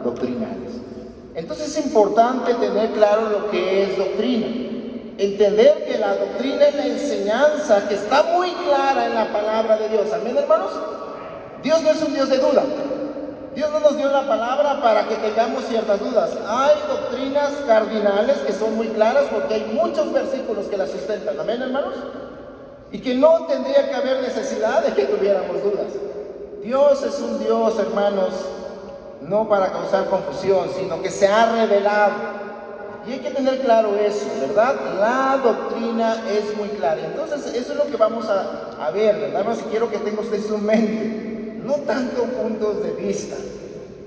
doctrinales. Entonces es importante tener claro lo que es doctrina. Entender que la doctrina es la enseñanza que está muy clara en la palabra de Dios. ¿Amén, hermanos? Dios no es un Dios de duda. Dios no nos dio la palabra para que tengamos ciertas dudas. Hay doctrinas cardinales que son muy claras porque hay muchos versículos que las sustentan. ¿Amén, hermanos? Y que no tendría que haber necesidad de que tuviéramos dudas. Dios es un Dios, hermanos, no para causar confusión, sino que se ha revelado. Y hay que tener claro eso, ¿verdad? La doctrina es muy clara. Entonces, eso es lo que vamos a ver, ¿verdad? No, si quiero que tenga usted su mente, no tanto puntos de vista.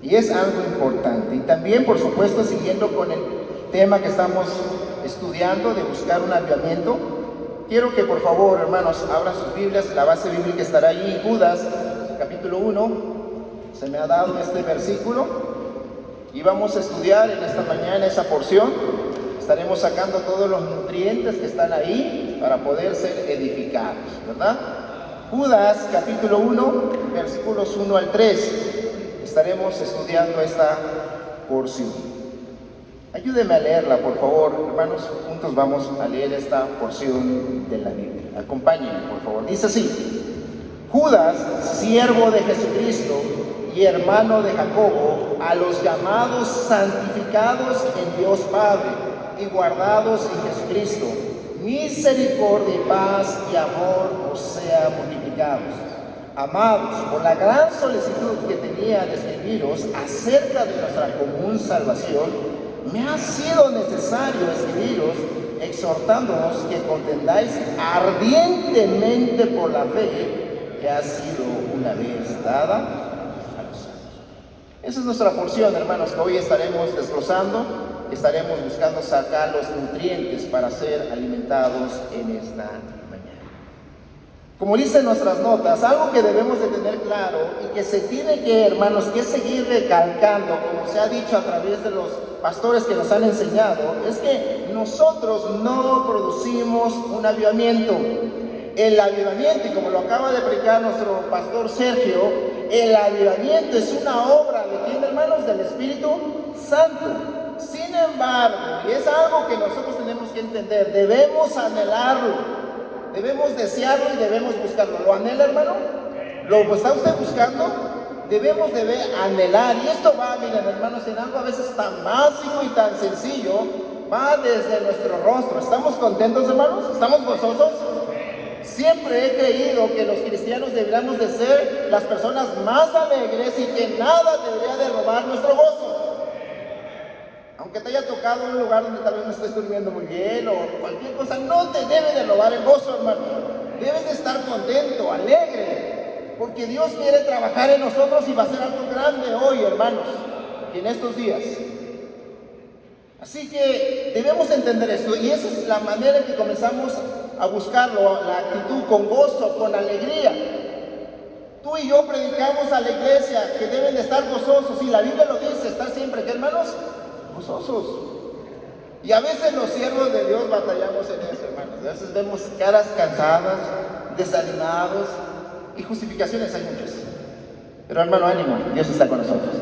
Y es algo importante. Y también, por supuesto, siguiendo con el tema que estamos estudiando de buscar un avivamiento, quiero que por favor, hermanos, abran sus Biblias. La base bíblica estará allí en Judas, capítulo 1. Se me ha dado este versículo. Y vamos a estudiar en esta mañana esa porción. Estaremos sacando todos los nutrientes que están ahí para poder ser edificados, ¿verdad? Judas capítulo 1, versículos 1 al 3. Estaremos estudiando esta porción. Ayúdenme a leerla, por favor, hermanos. Juntos vamos a leer esta porción de la Biblia. Acompáñenme, por favor. Dice así: Judas, siervo de Jesucristo y hermano de Jacobo, a los llamados santificados en Dios Padre y guardados en Jesucristo, misericordia y paz y amor os sea multiplicados. Amados, por la gran solicitud que tenía de escribiros acerca de nuestra común salvación, me ha sido necesario escribiros exhortándonos que contendáis ardientemente por la fe que ha sido una vez dada. Esa es nuestra porción, hermanos, que hoy estaremos desglosando, estaremos buscando sacar los nutrientes para ser alimentados en esta mañana. Como dicen nuestras notas, algo que debemos de tener claro y que se tiene que, hermanos, que seguir recalcando, como se ha dicho a través de los pastores que nos han enseñado, es que nosotros no producimos un avivamiento. El avivamiento, y como lo acaba de explicar nuestro pastor Sergio, el avivamiento es una obra de ¿quién, hermanos? Del Espíritu Santo. Sin embargo, y es algo que nosotros tenemos que entender, debemos anhelarlo, debemos desearlo y debemos buscarlo. ¿Lo anhela, hermano? ¿Lo está usted buscando? Debemos de anhelar, y esto va, miren, hermanos, en algo a veces tan básico y tan sencillo, va desde nuestro rostro. ¿Estamos contentos, hermanos? ¿Estamos gozosos? Siempre he creído que los cristianos deberíamos de ser las personas más alegres y que nada debería de robar nuestro gozo. Aunque te haya tocado un lugar donde tal vez no estés durmiendo muy bien o cualquier cosa, no te debe de robar el gozo, hermano. Debes de estar contento, alegre, porque Dios quiere trabajar en nosotros y va a hacer algo grande hoy, hermanos, y en estos días. Así que debemos entender esto, y esa es la manera en que comenzamos a buscarlo, la actitud con gozo, con alegría. Tú y yo predicamos a la iglesia que deben de estar gozosos, y la Biblia lo dice, estar siempre, ¿qué, hermanos? Gozosos. Y a veces los siervos de Dios batallamos en eso, hermanos. A veces vemos caras cansadas, desanimados, y justificaciones hay muchas. Pero, hermano, ánimo, Dios está con nosotros.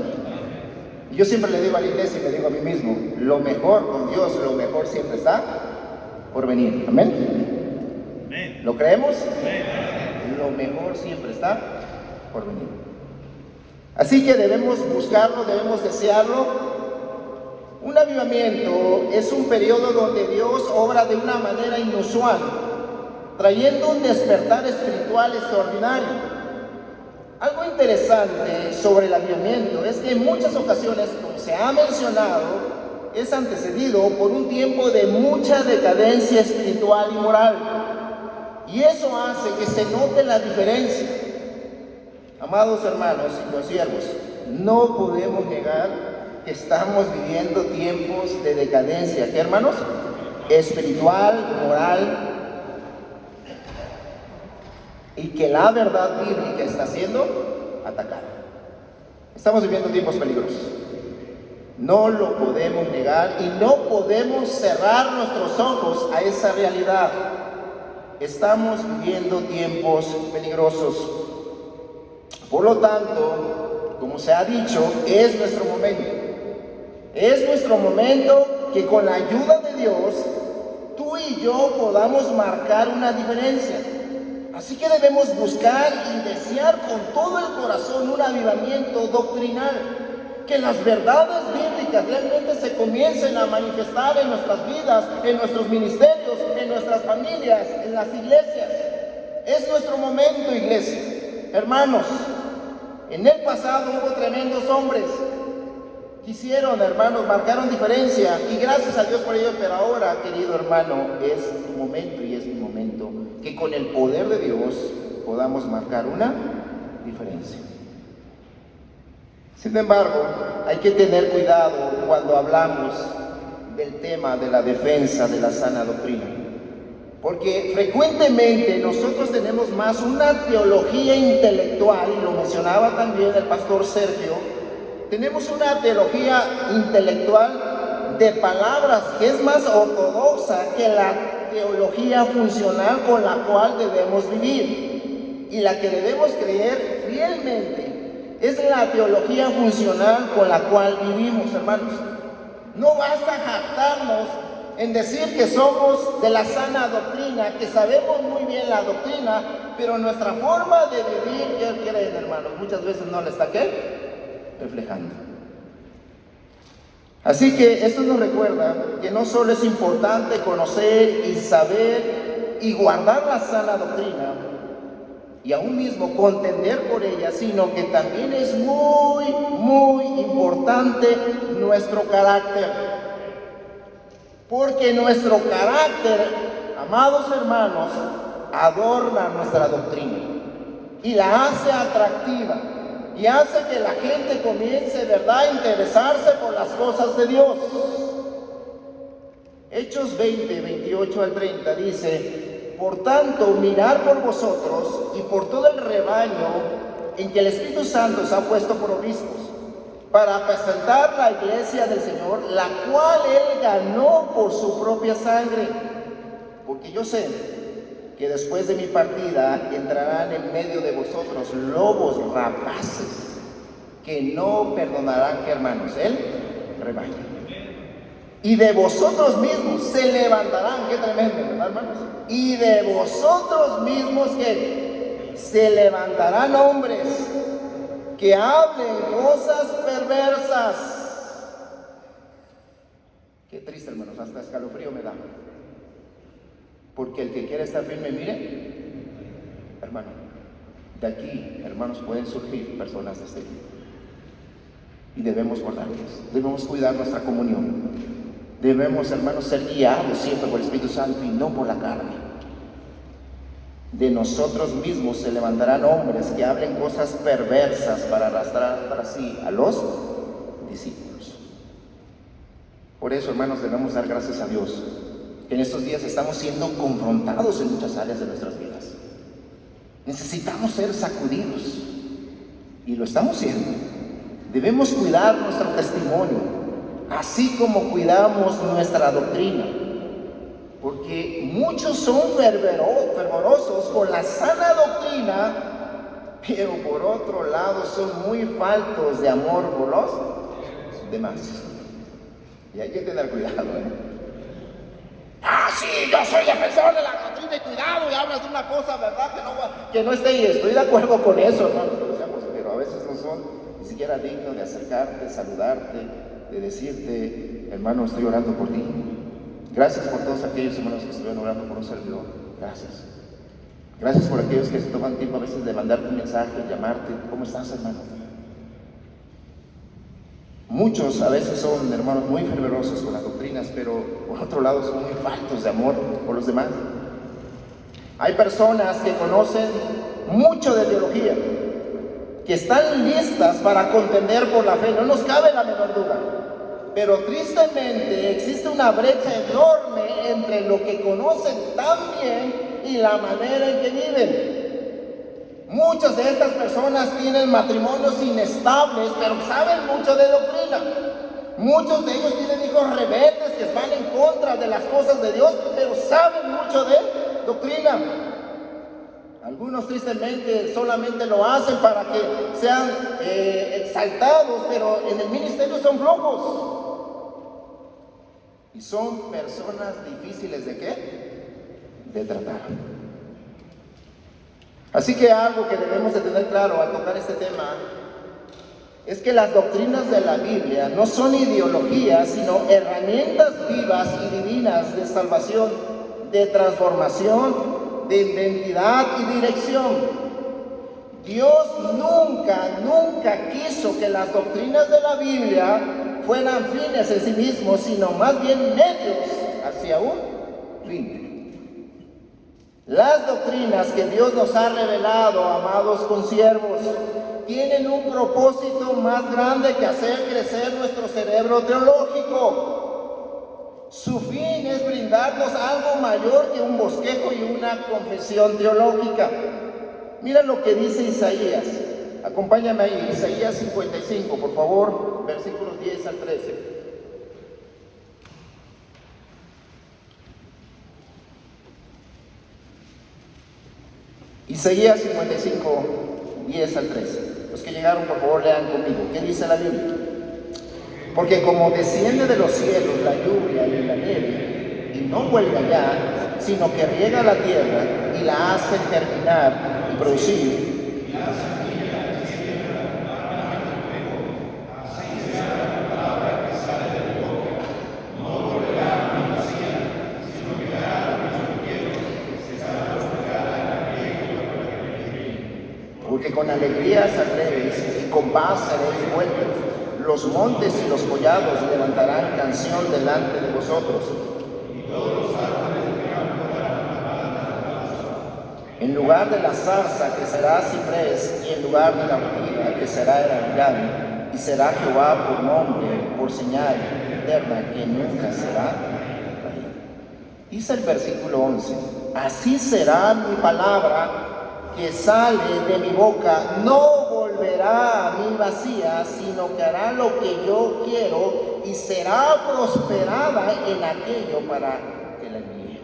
Y yo siempre le digo a la iglesia y me digo a mí mismo, lo mejor con Dios, lo mejor siempre está por venir. Amén. ¿Lo creemos? Lo mejor siempre está por venir. Así que debemos buscarlo, debemos desearlo. Un avivamiento es un periodo donde Dios obra de una manera inusual, trayendo un despertar espiritual extraordinario. Algo interesante sobre el avivamiento es que en muchas ocasiones, como se ha mencionado, es antecedido por un tiempo de mucha decadencia espiritual y moral. Y eso hace que se note la diferencia. Amados hermanos y consiervos, no podemos negar que estamos viviendo tiempos de decadencia. ¿Qué, hermanos? Espiritual, moral, y que la verdad bíblica está siendo atacada. Estamos viviendo tiempos peligrosos. No lo podemos negar y no podemos cerrar nuestros ojos a esa realidad. Estamos viviendo tiempos peligrosos. Por lo tanto, como se ha dicho, es nuestro momento. Es nuestro momento que con la ayuda de Dios, tú y yo podamos marcar una diferencia. Así que debemos buscar y desear con todo el corazón un avivamiento doctrinal, que las verdades bíblicas realmente se comiencen a manifestar en nuestras vidas, en nuestros ministerios, en nuestras familias, en las iglesias. Es nuestro momento, iglesia. Hermanos, en el pasado hubo tremendos hombres. Quisieron, hermanos, marcaron diferencia, y gracias a Dios por ello, pero ahora, querido hermano, es tu momento y es mi momento, que con el poder de Dios podamos marcar una diferencia. Sin embargo, hay que tener cuidado cuando hablamos del tema de la defensa de la sana doctrina, porque frecuentemente nosotros tenemos más una teología intelectual, y lo mencionaba también el pastor Sergio. Tenemos una teología intelectual de palabras que es más ortodoxa que la teología funcional con la cual debemos vivir. Y la que debemos creer fielmente es la teología funcional con la cual vivimos, hermanos. No basta jactarnos en decir que somos de la sana doctrina, que sabemos muy bien la doctrina, pero nuestra forma de vivir, ¿qué creen, hermanos? Muchas veces no le está reflejando. Así que esto nos recuerda que no solo es importante conocer y saber y guardar la sana doctrina y aún mismo contender por ella, sino que también es muy importante nuestro carácter, porque nuestro carácter, amados hermanos, adorna nuestra doctrina y la hace atractiva, y hace que la gente comience, ¿verdad?, a interesarse por las cosas de Dios. Hechos 20, 28 al 30 dice: por tanto, mirad por vosotros y por todo el rebaño en que el Espíritu Santo os ha puesto por obispos, para apacentar la iglesia del Señor, la cual Él ganó por su propia sangre. Porque yo sé que después de mi partida entrarán en medio de vosotros lobos rapaces, que no perdonarán, que hermanos, el rebaño. Y de vosotros mismos se levantarán, qué tremendo, ¿verdad, hermanos? Y de vosotros mismos que se levantarán hombres que hablen cosas perversas. Qué triste, hermanos, hasta escalofrío me da. Porque el que quiere estar firme, mire, hermano, de aquí, hermanos, pueden surgir personas de este tipo. Y debemos guardarlos, debemos cuidar nuestra comunión. Debemos, hermanos, ser guiados siempre por el Espíritu Santo y no por la carne. De nosotros mismos se levantarán hombres que hablen cosas perversas para arrastrar para sí a los discípulos. Por eso, hermanos, debemos dar gracias a Dios que en estos días estamos siendo confrontados en muchas áreas de nuestras vidas. Necesitamos ser sacudidos, y lo estamos siendo. Debemos cuidar nuestro testimonio, así como cuidamos nuestra doctrina, porque muchos son fervorosos con la sana doctrina, pero por otro lado son muy faltos de amor por los demás. Y hay que tener cuidado, sí, yo soy defensor de la doctrina y cuidado, y hablas de una cosa, ¿verdad?, que no esté, y estoy de acuerdo con eso, hermano, pero a veces no son ni siquiera dignos de acercarte, saludarte, de decirte: hermano, estoy orando por ti. Gracias por todos aquellos hermanos que estuvieron orando por un servidor. Gracias. Gracias por aquellos que se toman tiempo a veces de mandarte un mensaje, llamarte: ¿cómo estás, hermano? Muchos a veces son, hermanos, muy fervorosos con las doctrinas, pero por otro lado son muy faltos de amor por los demás. Hay personas que conocen mucho de teología, que están listas para contender por la fe, no nos cabe la menor duda. Pero tristemente existe una brecha enorme entre lo que conocen tan bien y la manera en que viven. Muchas de estas personas tienen matrimonios inestables, pero saben mucho de doctrina. Muchos de ellos tienen hijos rebeldes que van en contra de las cosas de Dios, pero saben mucho de doctrina. Algunos tristemente solamente lo hacen para que sean exaltados, pero en el ministerio son flojos. Y son personas difíciles ¿de qué? De tratar. Así que algo que debemos de tener claro al tocar este tema es que las doctrinas de la Biblia no son ideologías, sino herramientas vivas y divinas de salvación, de transformación, de identidad y dirección. Dios nunca quiso que las doctrinas de la Biblia fueran fines en sí mismos, sino más bien medios hacia un fin. Las doctrinas que Dios nos ha revelado, amados consiervos, tienen un propósito más grande que hacer crecer nuestro cerebro teológico. Su fin es brindarnos algo mayor que un bosquejo y una confesión teológica. Mira lo que dice Isaías. Acompáñame ahí, Isaías 55, por favor, versículos 10 al 13. Isaías 55, 10 al 13. Los que llegaron, por favor, lean conmigo. ¿Qué dice la Biblia? Porque como desciende de los cielos la lluvia y la nieve, y no vuelve allá, sino que riega la tierra y la hace germinar y producir, porque con alegría saldréis y con paz seréis vueltos. Los montes y los collados levantarán canción delante de vosotros. En lugar de la zarza crecerá ciprés, y en lugar de la ortiga crecerá el algar, y será Jehová por nombre, por señal eterna que nunca será traída. Dice el versículo 11: así será mi palabra que sale de mi boca, no volverá a mí vacía, sino que hará lo que yo quiero y será prosperada en aquello para que la envíe.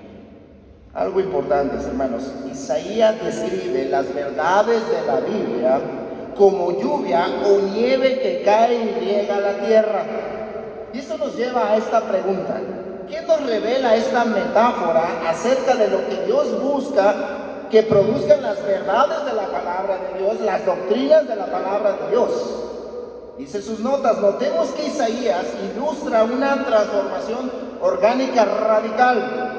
Algo importante, hermanos, Isaías describe las verdades de la Biblia como lluvia o nieve que cae y riega la tierra. Y esto nos lleva a esta pregunta: ¿qué nos revela esta metáfora acerca de lo que Dios busca que produzcan las verdades de la palabra de Dios, las doctrinas de la palabra de Dios? Dice sus notas: notemos que Isaías ilustra una transformación orgánica radical.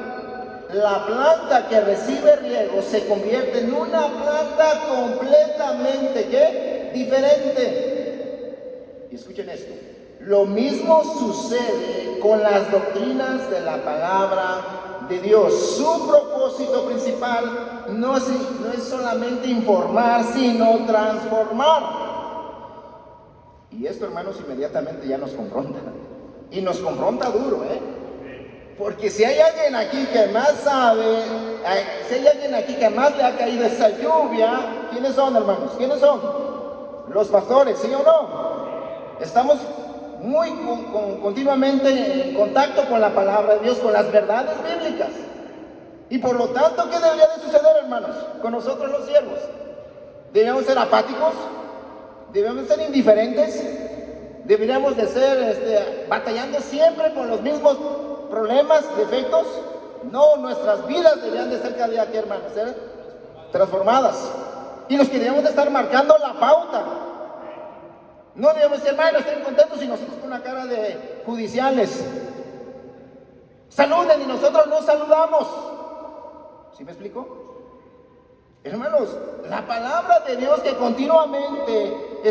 La planta que recibe riego se convierte en una planta completamente ¿qué? Diferente. Y escuchen esto: lo mismo sucede con las doctrinas de la palabra de Dios. Su propósito principal no es solamente informar, sino transformar. Y esto, hermanos, inmediatamente ya nos confronta. Y nos confronta duro, Porque si hay alguien aquí que más sabe, si hay alguien aquí que más le ha caído esa lluvia, ¿quiénes son, hermanos? ¿Quiénes son? Los pastores, ¿sí o no? Estamos muy continuamente en contacto con la palabra de Dios, con las verdades bíblicas. Y por lo tanto, ¿qué debería de suceder, hermanos, con nosotros los siervos? ¿Deberíamos ser apáticos? ¿Deberíamos ser indiferentes? ¿Deberíamos de ser batallando siempre con los mismos problemas, defectos? No, nuestras vidas deberían de ser cada día, ¿qué, hermanos? Ser transformadas. Y los que deberíamos de estar marcando la pauta. No debemos decir: hermanos, estén contentos, y nosotros con una cara de judiciales. Saluden y nosotros no saludamos. ¿Sí me explico? Hermanos, la palabra de Dios que continuamente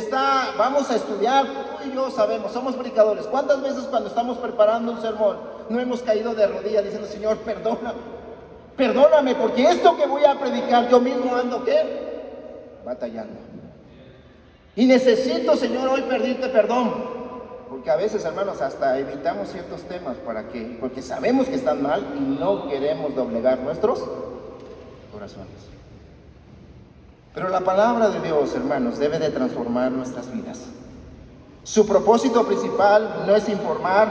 vamos a estudiar, tú y yo sabemos, somos predicadores. ¿Cuántas veces cuando estamos preparando un sermón no hemos caído de rodillas diciendo: Señor, perdóname, porque esto que voy a predicar yo mismo ando ¿qué? Batallando. Y necesito, Señor, hoy pedirte perdón. Porque a veces, hermanos, hasta evitamos ciertos temas porque sabemos que están mal y no queremos doblegar nuestros corazones. Pero la palabra de Dios, hermanos, debe de transformar nuestras vidas. Su propósito principal no es informar,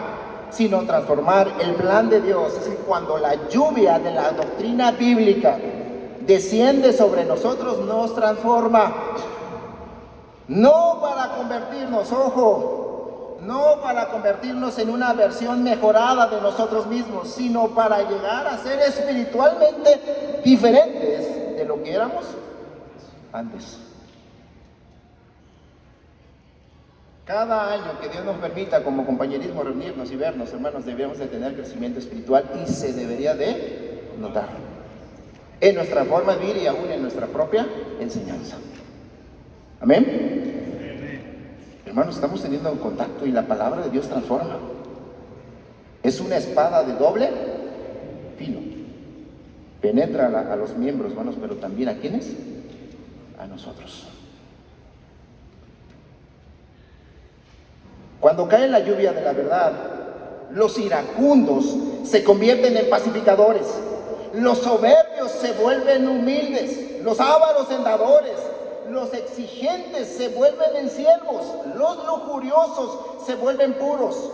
sino transformar. El plan de Dios es que cuando la lluvia de la doctrina bíblica desciende sobre nosotros, nos transforma. No para convertirnos, ojo, no para convertirnos en una versión mejorada de nosotros mismos, sino para llegar a ser espiritualmente diferentes de lo que éramos antes. Cada año que Dios nos permita como compañerismo reunirnos y vernos, hermanos, debemos de tener crecimiento espiritual y se debería de notar en nuestra forma de vivir y aún en nuestra propia enseñanza. Amén. Hermanos, estamos teniendo un contacto y la palabra de Dios transforma. Es una espada de doble filo. Penetra a los miembros, hermanos, pero también ¿a quiénes? A nosotros. Cuando cae la lluvia de la verdad, los iracundos se convierten en pacificadores, los soberbios se vuelven humildes, los ávaros en dadores, los exigentes se vuelven en siervos, los lujuriosos se vuelven puros,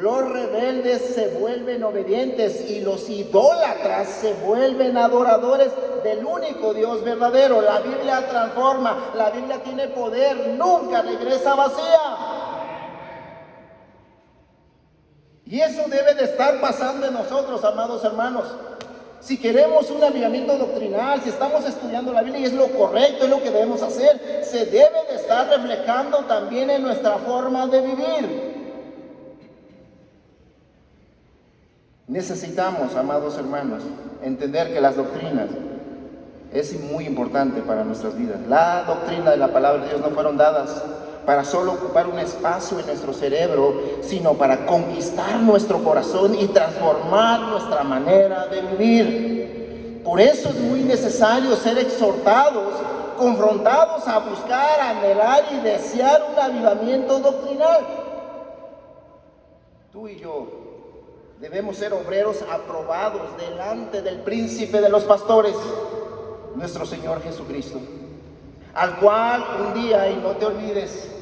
los rebeldes se vuelven obedientes y los idólatras se vuelven adoradores del único Dios verdadero. La Biblia transforma, la Biblia tiene poder, nunca regresa vacía. Y eso debe de estar pasando en nosotros, amados hermanos. Si queremos un avivamiento doctrinal, si estamos estudiando la Biblia y es lo correcto, es lo que debemos hacer, se debe de estar reflejando también en nuestra forma de vivir. Necesitamos, amados hermanos, entender que las doctrinas es muy importante para nuestras vidas. La doctrina de la palabra de Dios no fueron dadas para solo ocupar un espacio en nuestro cerebro, sino para conquistar nuestro corazón y transformar nuestra manera de vivir. Por eso es muy necesario ser exhortados, confrontados a buscar, anhelar y desear un avivamiento doctrinal. Tú y yo debemos ser obreros aprobados delante del príncipe de los pastores, nuestro Señor Jesucristo, al cual un día, y no te olvides,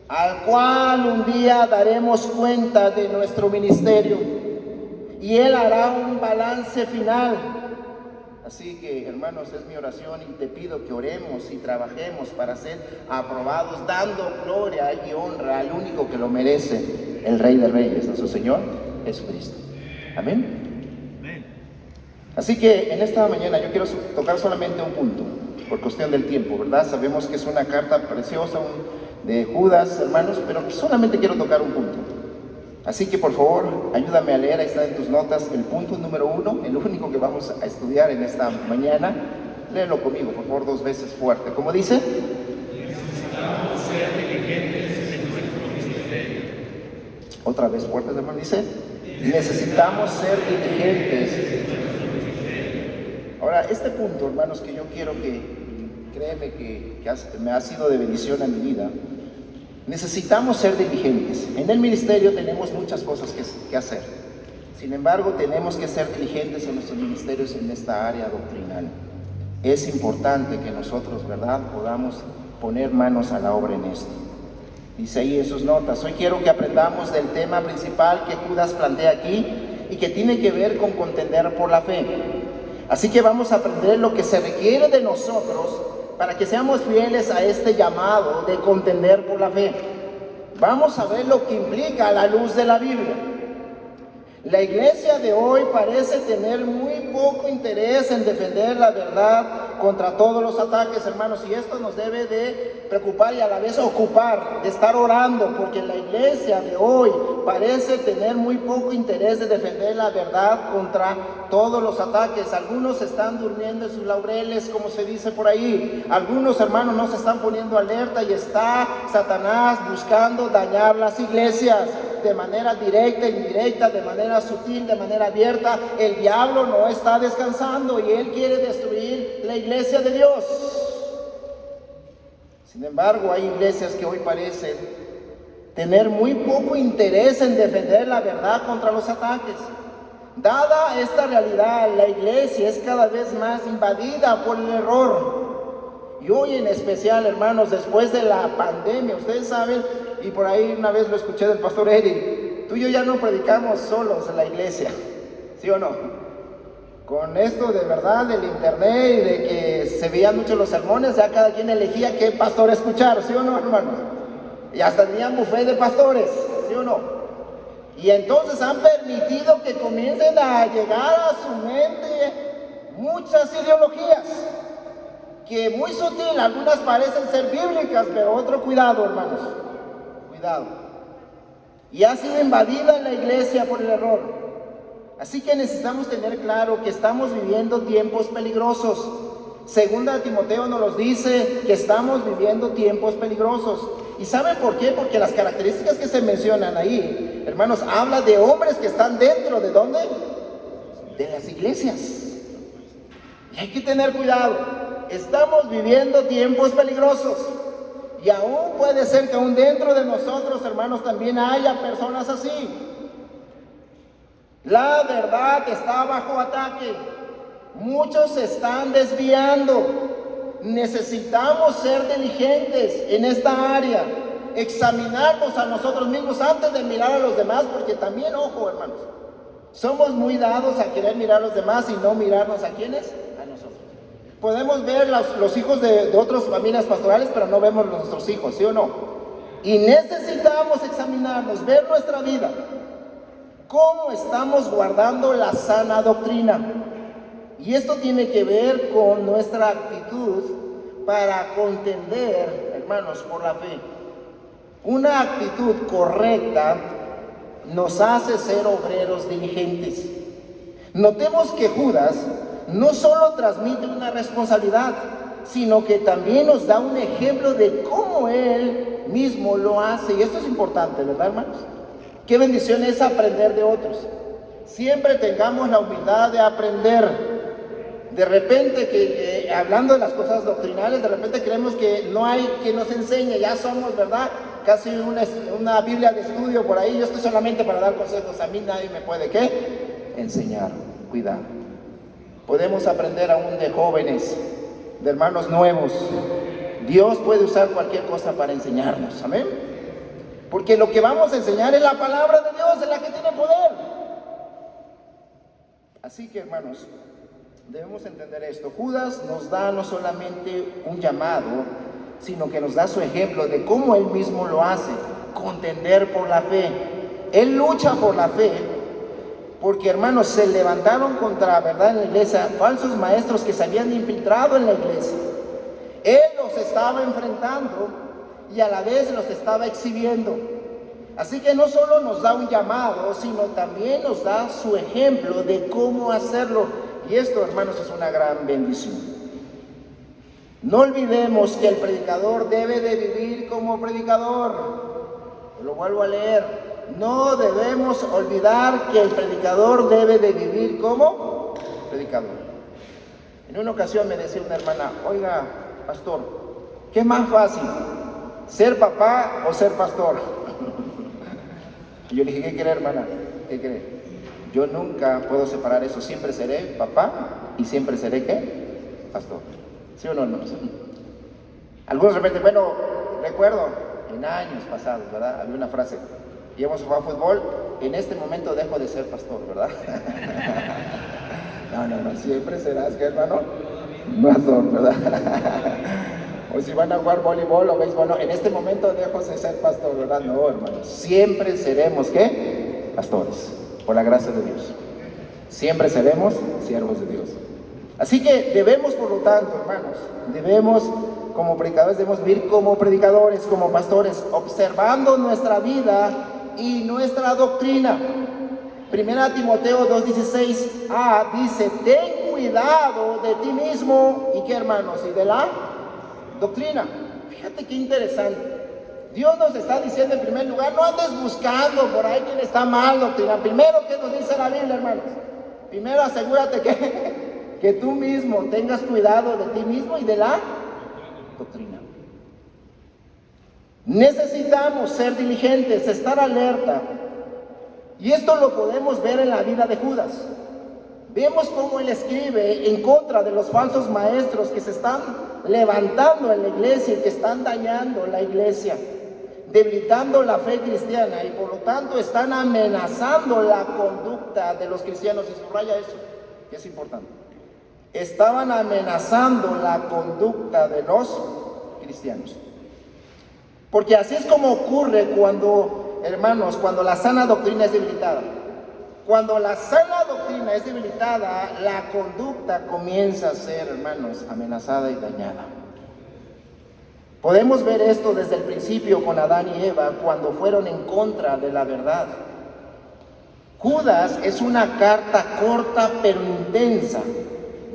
al cual un día daremos cuenta de nuestro ministerio y Él hará un balance final. Así que, hermanos, es mi oración y te pido que oremos y trabajemos para ser aprobados, dando gloria y honra al único que lo merece, el Rey de Reyes, nuestro Señor Jesucristo. Amén. Así que en esta mañana yo quiero tocar solamente un punto, por cuestión del tiempo, ¿verdad? Sabemos que es una carta preciosa de Judas, hermanos, pero solamente quiero tocar un punto. Así que por favor, ayúdame a leer, ahí está en tus notas, el punto número 1, el único que vamos a estudiar en esta mañana. Léelo conmigo, por favor, 2 veces fuerte. ¿Cómo dice? Necesitamos ser diligentes en nuestro ministerio. Otra vez fuerte, hermano, dice, necesitamos ser diligentes. Ahora, este punto, hermanos, que yo quiero que, créeme que me ha sido de bendición a mi vida. Necesitamos ser diligentes. En el ministerio tenemos muchas cosas que hacer. Sin embargo, tenemos que ser diligentes en nuestros ministerios en esta área doctrinal. Es importante que nosotros, ¿verdad?, podamos poner manos a la obra en esto. Dice ahí en sus notas, hoy quiero que aprendamos del tema principal que Judas plantea aquí y que tiene que ver con contender por la fe. Así que vamos a aprender lo que se requiere de nosotros para que seamos fieles a este llamado de contender por la fe. Vamos a ver lo que implica a la luz de la Biblia. La iglesia de hoy parece tener muy poco interés en defender la verdad contra todos los ataques, hermanos, y esto nos debe de preocupar y a la vez ocupar, de estar orando, porque la iglesia de hoy parece tener muy poco interés de defender la verdad contra todos los ataques. Algunos están durmiendo en sus laureles, como se dice por ahí. Algunos, hermanos, no se están poniendo alerta y está Satanás buscando dañar las iglesias de manera directa, indirecta, de manera sutil, de manera abierta. El diablo no está descansando y él quiere destruir la iglesia de Dios. Sin embargo, hay iglesias que hoy parecen tener muy poco interés en defender la verdad contra los ataques. Dada esta realidad, la iglesia es cada vez más invadida por el error. Y hoy en especial, hermanos, después de la pandemia, ustedes saben, y por ahí una vez lo escuché del pastor Eric, tú y yo ya no predicamos solos en la iglesia, ¿sí o no? Con esto de verdad del internet y de que se veían mucho los sermones, ya cada quien elegía qué pastor escuchar, ¿sí o no, hermanos? Y hasta tenían buffet de pastores, ¿sí o no? Y entonces han permitido que comiencen a llegar a su mente muchas ideologías, que muy sutil, algunas parecen ser bíblicas, pero otro cuidado, hermanos, cuidado. Y ha sido invadida la iglesia por el error. Así que necesitamos tener claro que estamos viviendo tiempos peligrosos. Segunda de Timoteo nos los dice que estamos viviendo tiempos peligrosos. ¿Y saben por qué? Porque las características que se mencionan ahí, hermanos, habla de hombres que están dentro, ¿de dónde? De las iglesias. Y hay que tener cuidado. Estamos viviendo tiempos peligrosos. Y aún puede ser que aún dentro de nosotros, hermanos, también haya personas así. La verdad está bajo ataque. Muchos se están desviando. Necesitamos ser diligentes en esta área. Examinarnos a nosotros mismos antes de mirar a los demás, porque también, ojo, hermanos, somos muy dados a querer mirar a los demás y no mirarnos a quiénes, a nosotros. Podemos ver los hijos de otras familias pastorales, pero no vemos nuestros hijos, ¿sí o no? Y necesitamos examinarnos, ver nuestra vida. ¿Cómo estamos guardando la sana doctrina? Y esto tiene que ver con nuestra actitud para contender, hermanos, por la fe. Una actitud correcta nos hace ser obreros diligentes. Notemos que Judas no solo transmite una responsabilidad, sino que también nos da un ejemplo de cómo él mismo lo hace. Y esto es importante, ¿verdad, hermanos? Qué bendición es aprender de otros. Siempre tengamos la humildad de aprender. De repente hablando de las cosas doctrinales, de repente creemos que no hay que nos enseñe, ya somos, ¿verdad? Casi una Biblia de estudio por ahí. Yo estoy solamente para dar consejos, a mí nadie me puede, ¿qué? Enseñar, cuidado. Podemos aprender aún de jóvenes, de hermanos nuevos. Dios puede usar cualquier cosa para enseñarnos, amén. Porque lo que vamos a enseñar es la palabra de Dios, es la que tiene poder. Así que, hermanos, debemos entender esto. Judas nos da no solamente un llamado, sino que nos da su ejemplo de cómo él mismo lo hace, contender por la fe. Él lucha por la fe, porque, hermanos, se levantaron contra, ¿verdad?, en la iglesia, falsos maestros que se habían infiltrado en la iglesia. Él los estaba enfrentando y a la vez los estaba exhibiendo. Así que no solo nos da un llamado, sino también nos da su ejemplo de cómo hacerlo. Y esto, hermanos, es una gran bendición. No olvidemos que el predicador debe de vivir como predicador. Lo vuelvo a leer. No debemos olvidar que el predicador debe de vivir como predicador. En una ocasión me decía una hermana: oiga, pastor, ¿qué es más fácil? ¿Ser papá o ser pastor? Y yo le dije: ¿qué cree, hermana? ¿Qué cree? Yo nunca puedo separar eso. Siempre seré papá y siempre seré, ¿qué? Pastor. ¿Sí o no, hermanos? Algunos de repente, bueno, recuerdo en años pasados, ¿verdad? Había una frase: íbamos a jugar fútbol, en este momento dejo de ser pastor, ¿verdad? No, siempre serás, ¿qué, hermano? Pastor, ¿verdad? O si van a jugar voleibol o béisbol, no, en este momento dejo de ser pastor, ¿verdad? No, hermanos, siempre seremos, ¿qué? Pastores, por la gracia de Dios. Siempre seremos siervos de Dios. Así que debemos, por lo tanto, hermanos, como predicadores, debemos vivir como predicadores, como pastores, observando nuestra vida y nuestra doctrina. Primera Timoteo 2:16a dice: ten cuidado de ti mismo y, ¿qué, hermanos? Y de la doctrina. Fíjate qué interesante. Dios nos está diciendo en primer lugar: no andes buscando por ahí quién está mal doctrina. Primero, ¿qué nos dice la Biblia, hermanos? Primero asegúrate que tú mismo tengas cuidado de ti mismo y de la doctrina. Necesitamos ser diligentes, estar alerta. Y esto lo podemos ver en la vida de Judas. Vemos cómo él escribe en contra de los falsos maestros que se están levantando en la iglesia y que están dañando la iglesia, debilitando la fe cristiana, y por lo tanto están amenazando la conducta de los cristianos. Y subraya eso, que es importante. Estaban amenazando la conducta de los cristianos. Porque así es como ocurre cuando hermanos, cuando la sana doctrina es debilitada. Cuando la sana doctrina es debilitada, la conducta comienza a ser, hermanos, amenazada y dañada. Podemos ver esto desde el principio con Adán y Eva, cuando fueron en contra de la verdad. Judas es una carta corta pero intensa,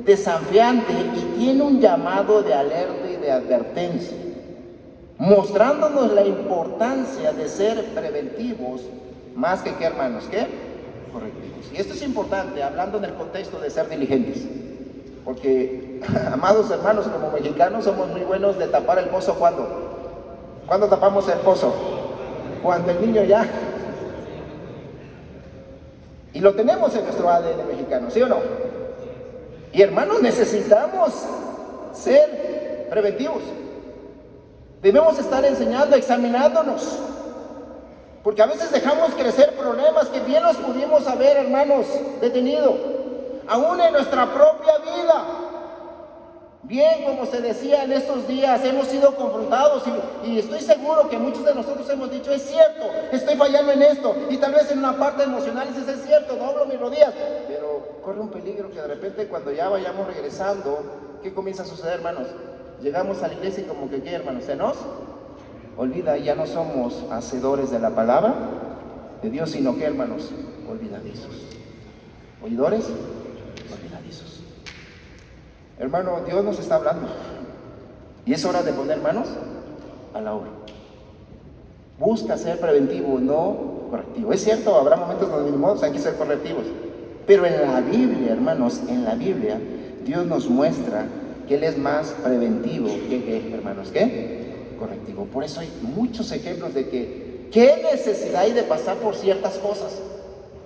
desafiante, y tiene un llamado de alerta y de advertencia, mostrándonos la importancia de ser preventivos más que, ¿qué, hermanos? ¿Qué? Correctivos. Y esto es importante, hablando en el contexto de ser diligentes, porque, amados hermanos, como mexicanos somos muy buenos de tapar el pozo. ¿Cuándo tapamos el pozo? Cuando el niño ya... Y lo tenemos en nuestro ADN mexicano, ¿sí o no? Y hermanos, necesitamos ser preventivos. Debemos estar enseñando, examinándonos, porque a veces dejamos crecer problemas que bien los pudimos haber, hermanos, detenido, aún en nuestra propia vida. Bien, como se decía en estos días, hemos sido confrontados y estoy seguro que muchos de nosotros hemos dicho, es cierto, estoy fallando en esto, y tal vez en una parte emocional dices, es cierto, doblo mis rodillas, pero corre un peligro que de repente cuando ya vayamos regresando, ¿qué comienza a suceder, hermanos? Llegamos a la iglesia y como que, ¿qué, hermanos? Se nos olvida, ya no somos hacedores de la palabra de Dios, sino que, hermanos, olvidadizos. ¿Oidores? Olvidadizos. Hermano, Dios nos está hablando y es hora de poner manos a la obra. Busca ser preventivo, no correctivo. Es cierto, habrá momentos donde mismos hay que ser correctivos, pero en la Biblia, hermanos, en la Biblia Dios nos muestra que Él es más preventivo que hermanos, ¿qué? Correctivo. Por eso hay muchos ejemplos de que qué necesidad hay de pasar por ciertas cosas.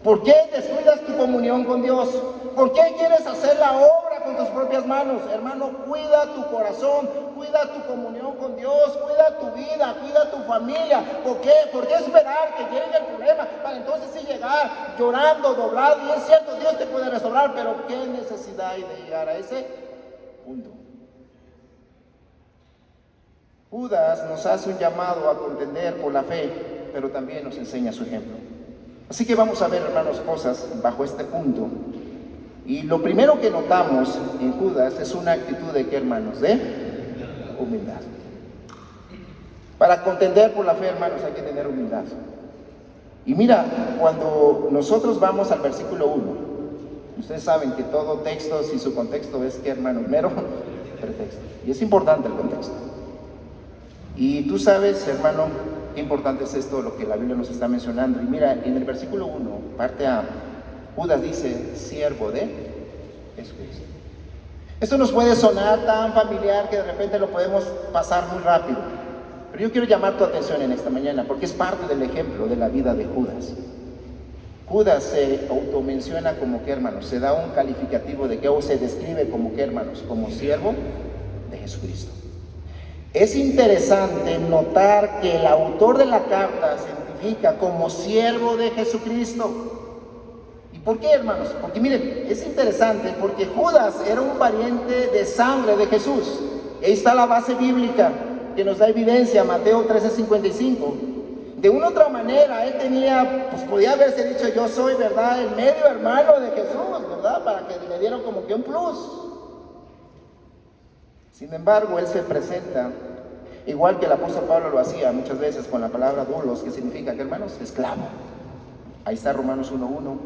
¿Por qué descuidas tu comunión con Dios? ¿Por qué quieres hacer la obra con tus propias manos? Hermano, cuida tu corazón, cuida tu comunión con Dios, cuida tu vida, cuida tu familia. ¿Por qué? ¿Por qué esperar que llegue el problema para entonces sí llegar llorando, doblado? Y es cierto, Dios te puede restaurar, pero ¿qué necesidad hay de llegar a ese punto? Judas nos hace un llamado a contender por la fe, pero también nos enseña su ejemplo. Así que vamos a ver, hermanos, cosas bajo este punto. Y lo primero que notamos en Judas es una actitud de ¿qué, hermanos? De humildad. Para contender por la fe, hermanos, hay que tener humildad. Y mira, cuando nosotros vamos al versículo 1, ustedes saben que todo texto, si su contexto es ¿qué, hermanos? Mero pretexto. Y es importante el contexto. Y tú sabes, hermano, qué importante es esto, lo que la Biblia nos está mencionando. Y mira, en el versículo 1, parte A, Judas dice, siervo de Jesucristo. Esto nos puede sonar tan familiar que de repente lo podemos pasar muy rápido. Pero yo quiero llamar tu atención en esta mañana, porque es parte del ejemplo de la vida de Judas. Judas se automenciona como ¿qué, hermanos? Se da un calificativo de qué, o se describe como ¿qué, hermanos? Como siervo de Jesucristo. Es interesante notar que el autor de la carta se identifica como siervo de Jesucristo. ¿Y por qué, hermanos? Porque miren, es interesante porque Judas era un pariente de sangre de Jesús. Ahí está la base bíblica que nos da evidencia, Mateo 13:55. De una u otra manera, él tenía, pues podía haberse dicho, yo soy, ¿verdad?, el medio hermano de Jesús, ¿verdad?, para que le dieran como que un plus. Sin embargo, él se presenta, igual que el apóstol Pablo lo hacía muchas veces con la palabra doulos, que significa, ¿qué, hermanos? Esclavo. Ahí está Romanos 1:1.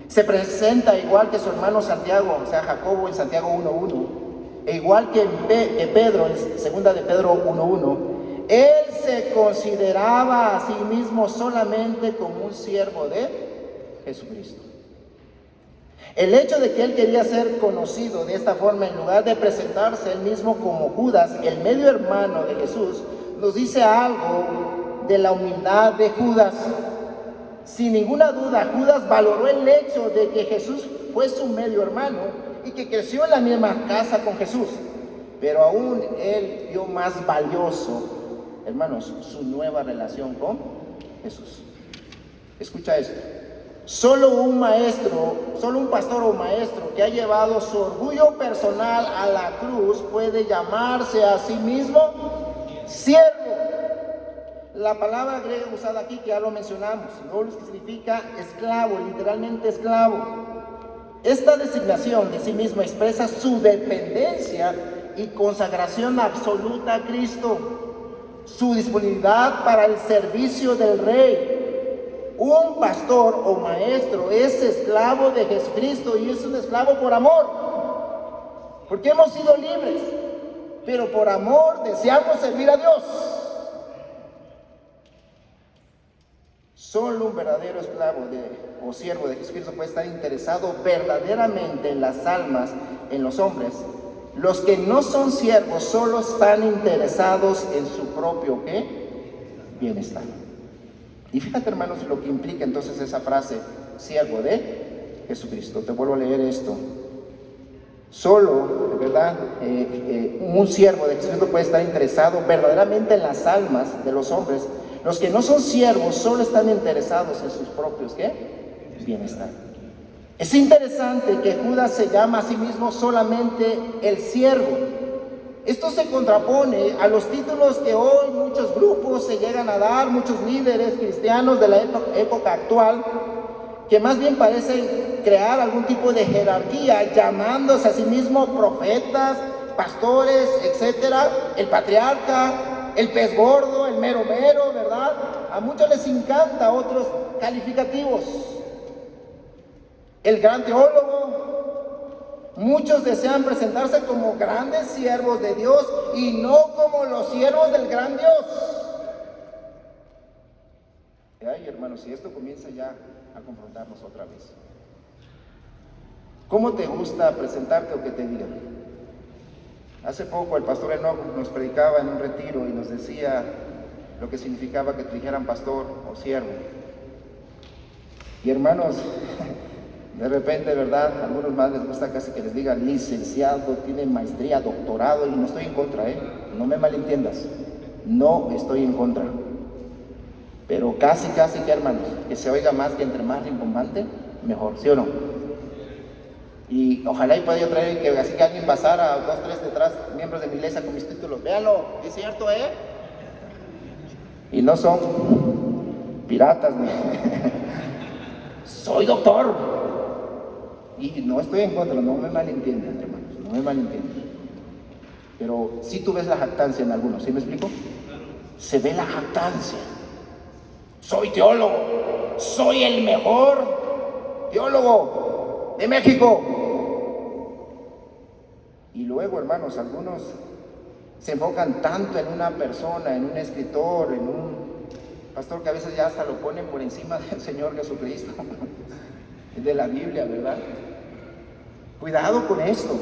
Se presenta igual que su hermano Santiago, o sea, Jacobo en Santiago 1:1. E igual que Pedro, en segunda de Pedro 1:1. Él se consideraba a sí mismo solamente como un siervo de Jesucristo. El hecho de que él quería ser conocido de esta forma, en lugar de presentarse él mismo como Judas, el medio hermano de Jesús, nos dice algo de la humildad de Judas. Sin ninguna duda, Judas valoró el hecho de que Jesús fue su medio hermano y que creció en la misma casa con Jesús. Pero aún él vio más valioso, hermanos, su nueva relación con Jesús. Escucha esto. Solo un pastor o maestro que ha llevado su orgullo personal a la cruz puede llamarse a sí mismo siervo. la palabra griega usada aquí, que ya lo mencionamos, doulos, que significa esclavo, literalmente esclavo. Esta designación de sí mismo expresa su dependencia y consagración absoluta a Cristo, su disponibilidad para el servicio del Rey. Un pastor o maestro es esclavo de Jesucristo y es un esclavo por amor, porque hemos sido libres, pero por amor deseamos servir a Dios. Solo un verdadero esclavo o siervo de Jesucristo puede estar interesado verdaderamente en las almas, en los hombres. Los que no son siervos solo están interesados en su propio ¿qué? Bienestar. Y fíjate, hermanos, lo que implica entonces esa frase, siervo de Jesucristo. Te vuelvo a leer esto. Solo, ¿verdad? Un siervo de Jesucristo puede estar interesado verdaderamente en las almas de los hombres. Los que no son siervos solo están interesados en sus propios ¿qué? Bienestar. Es interesante que Judas se llama a sí mismo solamente el siervo. Esto se contrapone a los títulos que hoy muchos grupos se llegan a dar, muchos líderes cristianos de la época actual, que más bien parecen crear algún tipo de jerarquía, llamándose a sí mismos profetas, pastores, etcétera, el patriarca, el pez gordo, el mero mero, ¿verdad? A muchos les encanta otros calificativos. El gran teólogo. Muchos desean presentarse como grandes siervos de Dios y no como los siervos del gran Dios. Ay, hermanos, si esto comienza ya a confrontarnos otra vez. ¿Cómo te gusta presentarte o que te digan? Hace poco el pastor Enoch nos predicaba en un retiro y nos decía lo que significaba que te dijeran pastor o siervo. Y hermanos, de repente, ¿verdad? A algunos más les gusta casi que les digan licenciado, tiene maestría, doctorado, y no estoy en contra, no me malentiendas, no estoy en contra. Pero casi que, hermanos, que se oiga más, que entre más rimbombante, mejor, ¿sí o no? Y ojalá y pueda yo traer que así que alguien pasara, 2, 3 detrás, miembros de mi iglesia con mis títulos, véanlo, es cierto, y no son piratas, ni soy doctor. Y no estoy en contra, no me malentiendan, hermanos, no me malentiendan. Pero si tú ves la jactancia en algunos, ¿sí me explico? Se ve la jactancia. Soy teólogo, soy el mejor teólogo de México. Y luego, hermanos, algunos se enfocan tanto en una persona, en un escritor, en un pastor, que a veces ya hasta lo ponen por encima del Señor Jesucristo, de la Biblia, ¿verdad? Cuidado con esto.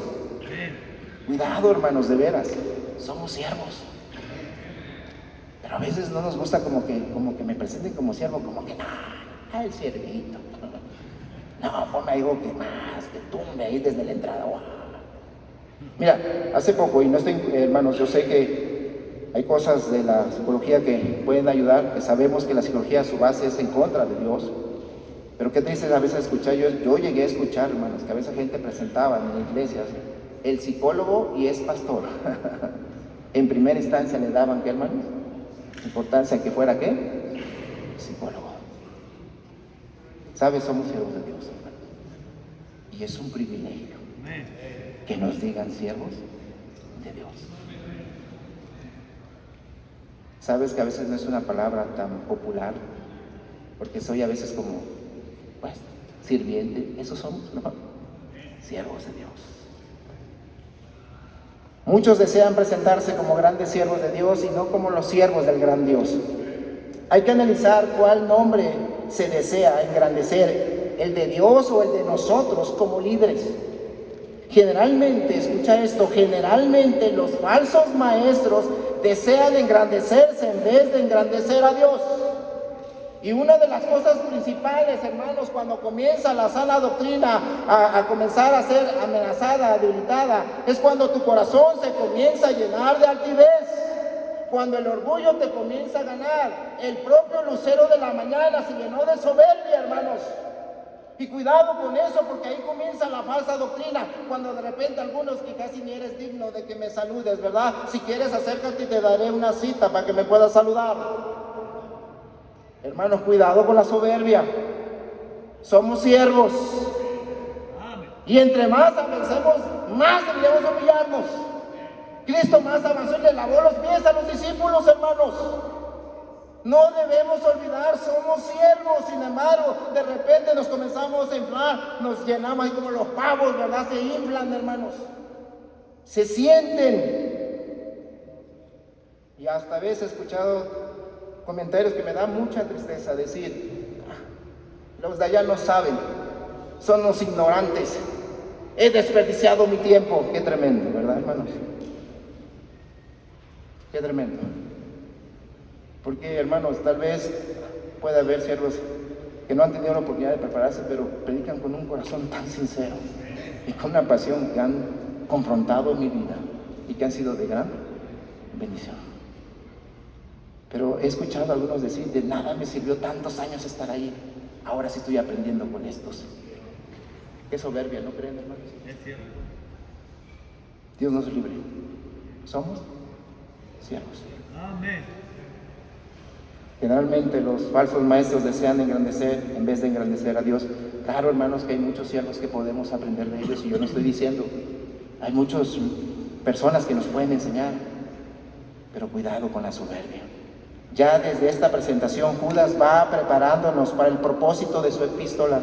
Cuidado, hermanos, de veras. Somos siervos. Pero a veces no nos gusta como que me presenten como siervo, como que no, el siervito. No, ponme algo que más, que tumbe ahí desde la entrada. Wow. Mira, hace poco, y no estoy, hermanos, yo sé que hay cosas de la psicología que pueden ayudar, que sabemos que la psicología, su base es en contra de Dios. Pero qué triste a veces escuchar, yo llegué a escuchar, hermanos, que a veces gente presentaba en iglesias, el psicólogo y es pastor. En primera instancia le daban, ¿qué, hermanos? Importancia que fuera, ¿qué? Psicólogo. ¿Sabes? Somos siervos de Dios, hermanos. Y es un privilegio que nos digan siervos de Dios. ¿Sabes que a veces no es una palabra tan popular? Porque soy a veces como, pues, sirviente. Esos somos, ¿no? Siervos de Dios. Muchos desean presentarse como grandes siervos de Dios y no como los siervos del gran Dios. Hay que analizar cuál nombre se desea engrandecer, el de Dios o el de nosotros como líderes. Generalmente, escucha esto, generalmente los falsos maestros desean engrandecerse en vez de engrandecer a Dios. Y una de las cosas principales, hermanos, cuando comienza la sana doctrina a comenzar a ser amenazada, debilitada, es cuando tu corazón se comienza a llenar de altivez, cuando el orgullo te comienza a ganar. El propio lucero de la mañana se llenó de soberbia, hermanos. Y cuidado con eso, porque ahí comienza la falsa doctrina, cuando de repente algunos que casi ni eres digno de que me saludes, ¿verdad? Si quieres acércate y te daré una cita para que me puedas saludar. Hermanos, cuidado con la soberbia. Somos siervos. Y entre más avancemos, más deberíamos humillarnos. Cristo más avanzó y le lavó los pies a los discípulos, hermanos. No debemos olvidar, somos siervos. Sin embargo, de repente nos comenzamos a inflar, nos llenamos ahí como los pavos, ¿verdad? Se inflan, hermanos. Se sienten. Y hasta a veces he escuchado comentarios que me dan mucha tristeza, decir, los de allá no saben, son los ignorantes, he desperdiciado mi tiempo. Qué tremendo, ¿verdad, hermanos? Qué tremendo. Porque, hermanos, tal vez puede haber siervos que no han tenido la oportunidad de prepararse, pero predican con un corazón tan sincero y con una pasión que han confrontado mi vida y que han sido de gran bendición. Pero he escuchado a algunos decir, de nada me sirvió tantos años estar ahí, ahora sí estoy aprendiendo con estos. Qué soberbia, ¿no creen, hermanos? Es cierto. Dios nos libre. Somos siervos. Amén. Generalmente los falsos maestros desean engrandecer en vez de engrandecer a Dios. Claro, hermanos, que hay muchos siervos que podemos aprender de ellos, y yo no estoy diciendo, hay muchas personas que nos pueden enseñar, pero cuidado con la soberbia. Ya desde esta presentación, Judas va preparándonos para el propósito de su epístola.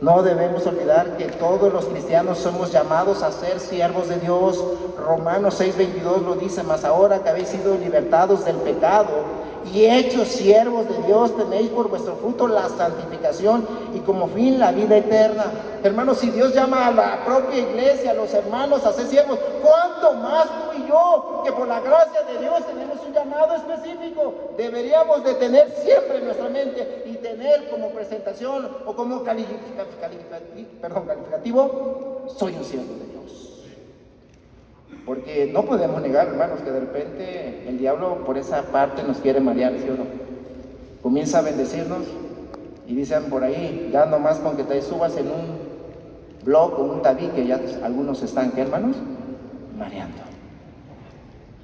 No debemos olvidar que todos los cristianos somos llamados a ser siervos de Dios. Romanos 6:22 lo dice, mas ahora que habéis sido libertados del pecado y hechos siervos de Dios, tenéis por vuestro fruto la santificación y como fin la vida eterna. Hermanos, si Dios llama a la propia iglesia, a los hermanos a ser siervos, ¿cuánto más tú y yo, que por la gracia de Dios tenemos un llamado específico? Deberíamos de tener siempre en nuestra mente y tener como presentación o como calificativo, soy un siervo de Dios. Porque no podemos negar, hermanos, que de repente el diablo por esa parte nos quiere marear, ¿sí o no? Comienza a bendecirnos y dicen por ahí, ya nomás con que te subas en un blog o un tabique, ya algunos están, ¿qué, hermanos? Mareando.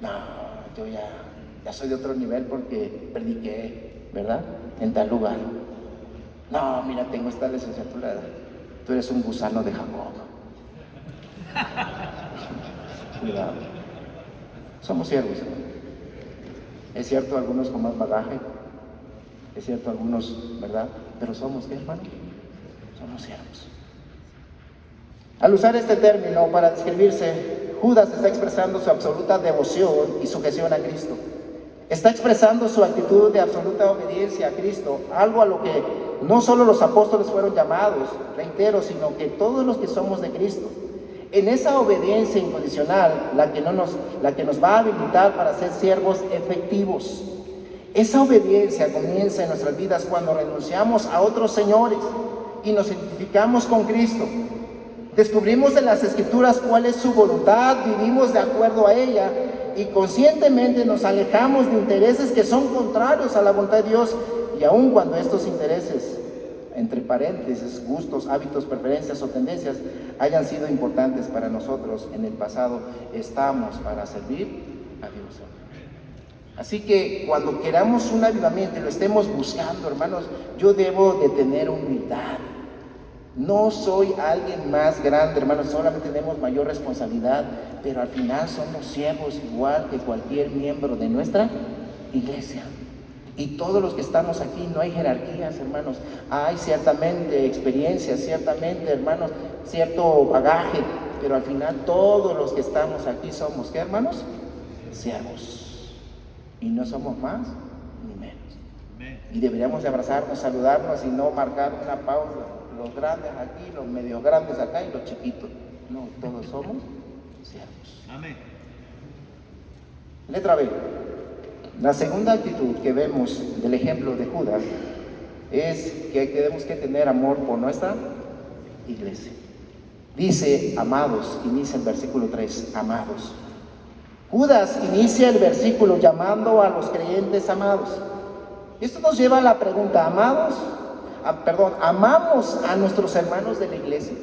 No, yo ya soy de otro nivel porque prediqué, ¿verdad? En tal lugar. No, mira, tengo esta licenciatura, tú eres un gusano de Jacob. Cuidado. Somos siervos, hermano. Es cierto, algunos con más bagaje, es cierto, algunos, ¿verdad? Pero somos, ¿qué, hermano? Somos siervos. Al usar este término para describirse, Judas está expresando su absoluta devoción y sujeción a Cristo. Está expresando su actitud de absoluta obediencia a Cristo, algo a lo que no solo los apóstoles fueron llamados, reitero, sino que todos los que somos de Cristo. En esa obediencia incondicional, la que nos va a habilitar para ser siervos efectivos. Esa obediencia comienza en nuestras vidas cuando renunciamos a otros señores y nos identificamos con Cristo. Descubrimos en las Escrituras cuál es su voluntad, vivimos de acuerdo a ella y conscientemente nos alejamos de intereses que son contrarios a la voluntad de Dios, y aun cuando estos intereses, entre paréntesis, gustos, hábitos, preferencias o tendencias, hayan sido importantes para nosotros en el pasado, estamos para servir a Dios. Así que cuando queramos un avivamiento y lo estemos buscando, hermanos, yo debo de tener humildad. No soy alguien más grande, hermanos, solamente tenemos mayor responsabilidad, pero al final somos siervos igual que cualquier miembro de nuestra iglesia. Y todos los que estamos aquí, no hay jerarquías, hermanos. Hay ciertamente experiencia, ciertamente, hermanos, cierto bagaje, pero al final todos los que estamos aquí somos, ¿qué, hermanos? Siervos. Y no somos más ni menos. Y deberíamos de abrazarnos, saludarnos y no marcar una pausa. Los grandes aquí, los medios grandes acá y los chiquitos. No, todos somos siervos. Amén. Letra B. La segunda actitud que vemos del ejemplo de Judas es que tenemos que tener amor por nuestra iglesia. Dice, amados, inicia el versículo 3, amados. Judas inicia el versículo llamando a los creyentes amados. Esto nos lleva a la pregunta, ¿amamos a nuestros hermanos de la iglesia?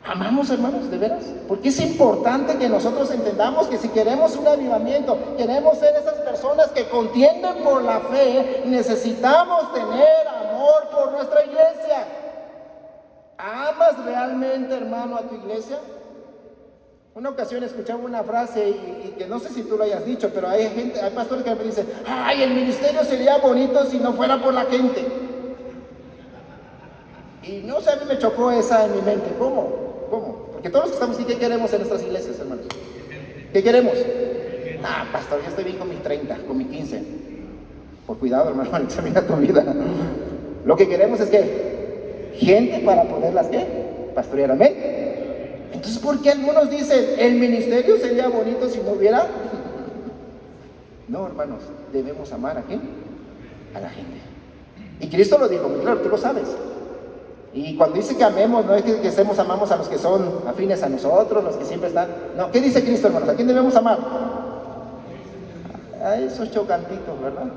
Amamos, hermanos, de veras, porque es importante que nosotros entendamos que si queremos un avivamiento, queremos ser esas personas que contienden por la fe, necesitamos tener amor por nuestra iglesia. ¿Amas realmente, hermano, a tu iglesia? Una ocasión escuchaba una frase y que no sé si tú lo hayas dicho, pero hay pastores que me dicen: ay, el ministerio sería bonito si no fuera por la gente. Y no sé, a mí me chocó esa en mi mente. ¿Cómo? Porque todos los que estamos aquí, ¿qué queremos en nuestras iglesias, hermanos? ¿Qué queremos? Pastor, yo estoy bien con mis 30, con mis 15. Por cuidado, hermano, examina tu vida. Lo que queremos es que gente para poderlas, ¿qué? Pastorear, amén. Entonces, ¿por qué algunos dicen el ministerio sería bonito si no hubiera? No, hermanos, debemos amar ¿a quién? A la gente. Y Cristo lo dijo muy claro, tú lo sabes. Y cuando dice que amemos, no es que amamos a los que son afines a nosotros, los que siempre están. No, ¿qué dice Cristo, hermanos? ¿A quién debemos amar? A esos chocantitos, ¿verdad?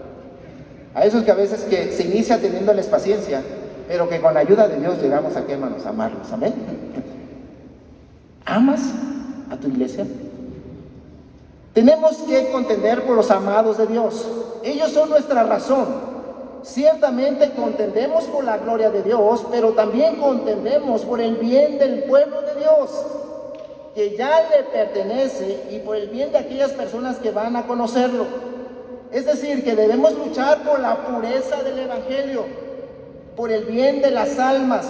A esos que a veces que se inicia teniéndoles paciencia, pero que con la ayuda de Dios llegamos a ¿qué, hermanos? A amarlos, amén. ¿Amas a tu iglesia? Tenemos que contender por los amados de Dios. Ellos son nuestra razón. Ciertamente contendemos por la gloria de Dios, pero también contendemos por el bien del pueblo de Dios, que ya le pertenece, y por el bien de aquellas personas que van a conocerlo. Es decir, que debemos luchar por la pureza del Evangelio, por el bien de las almas.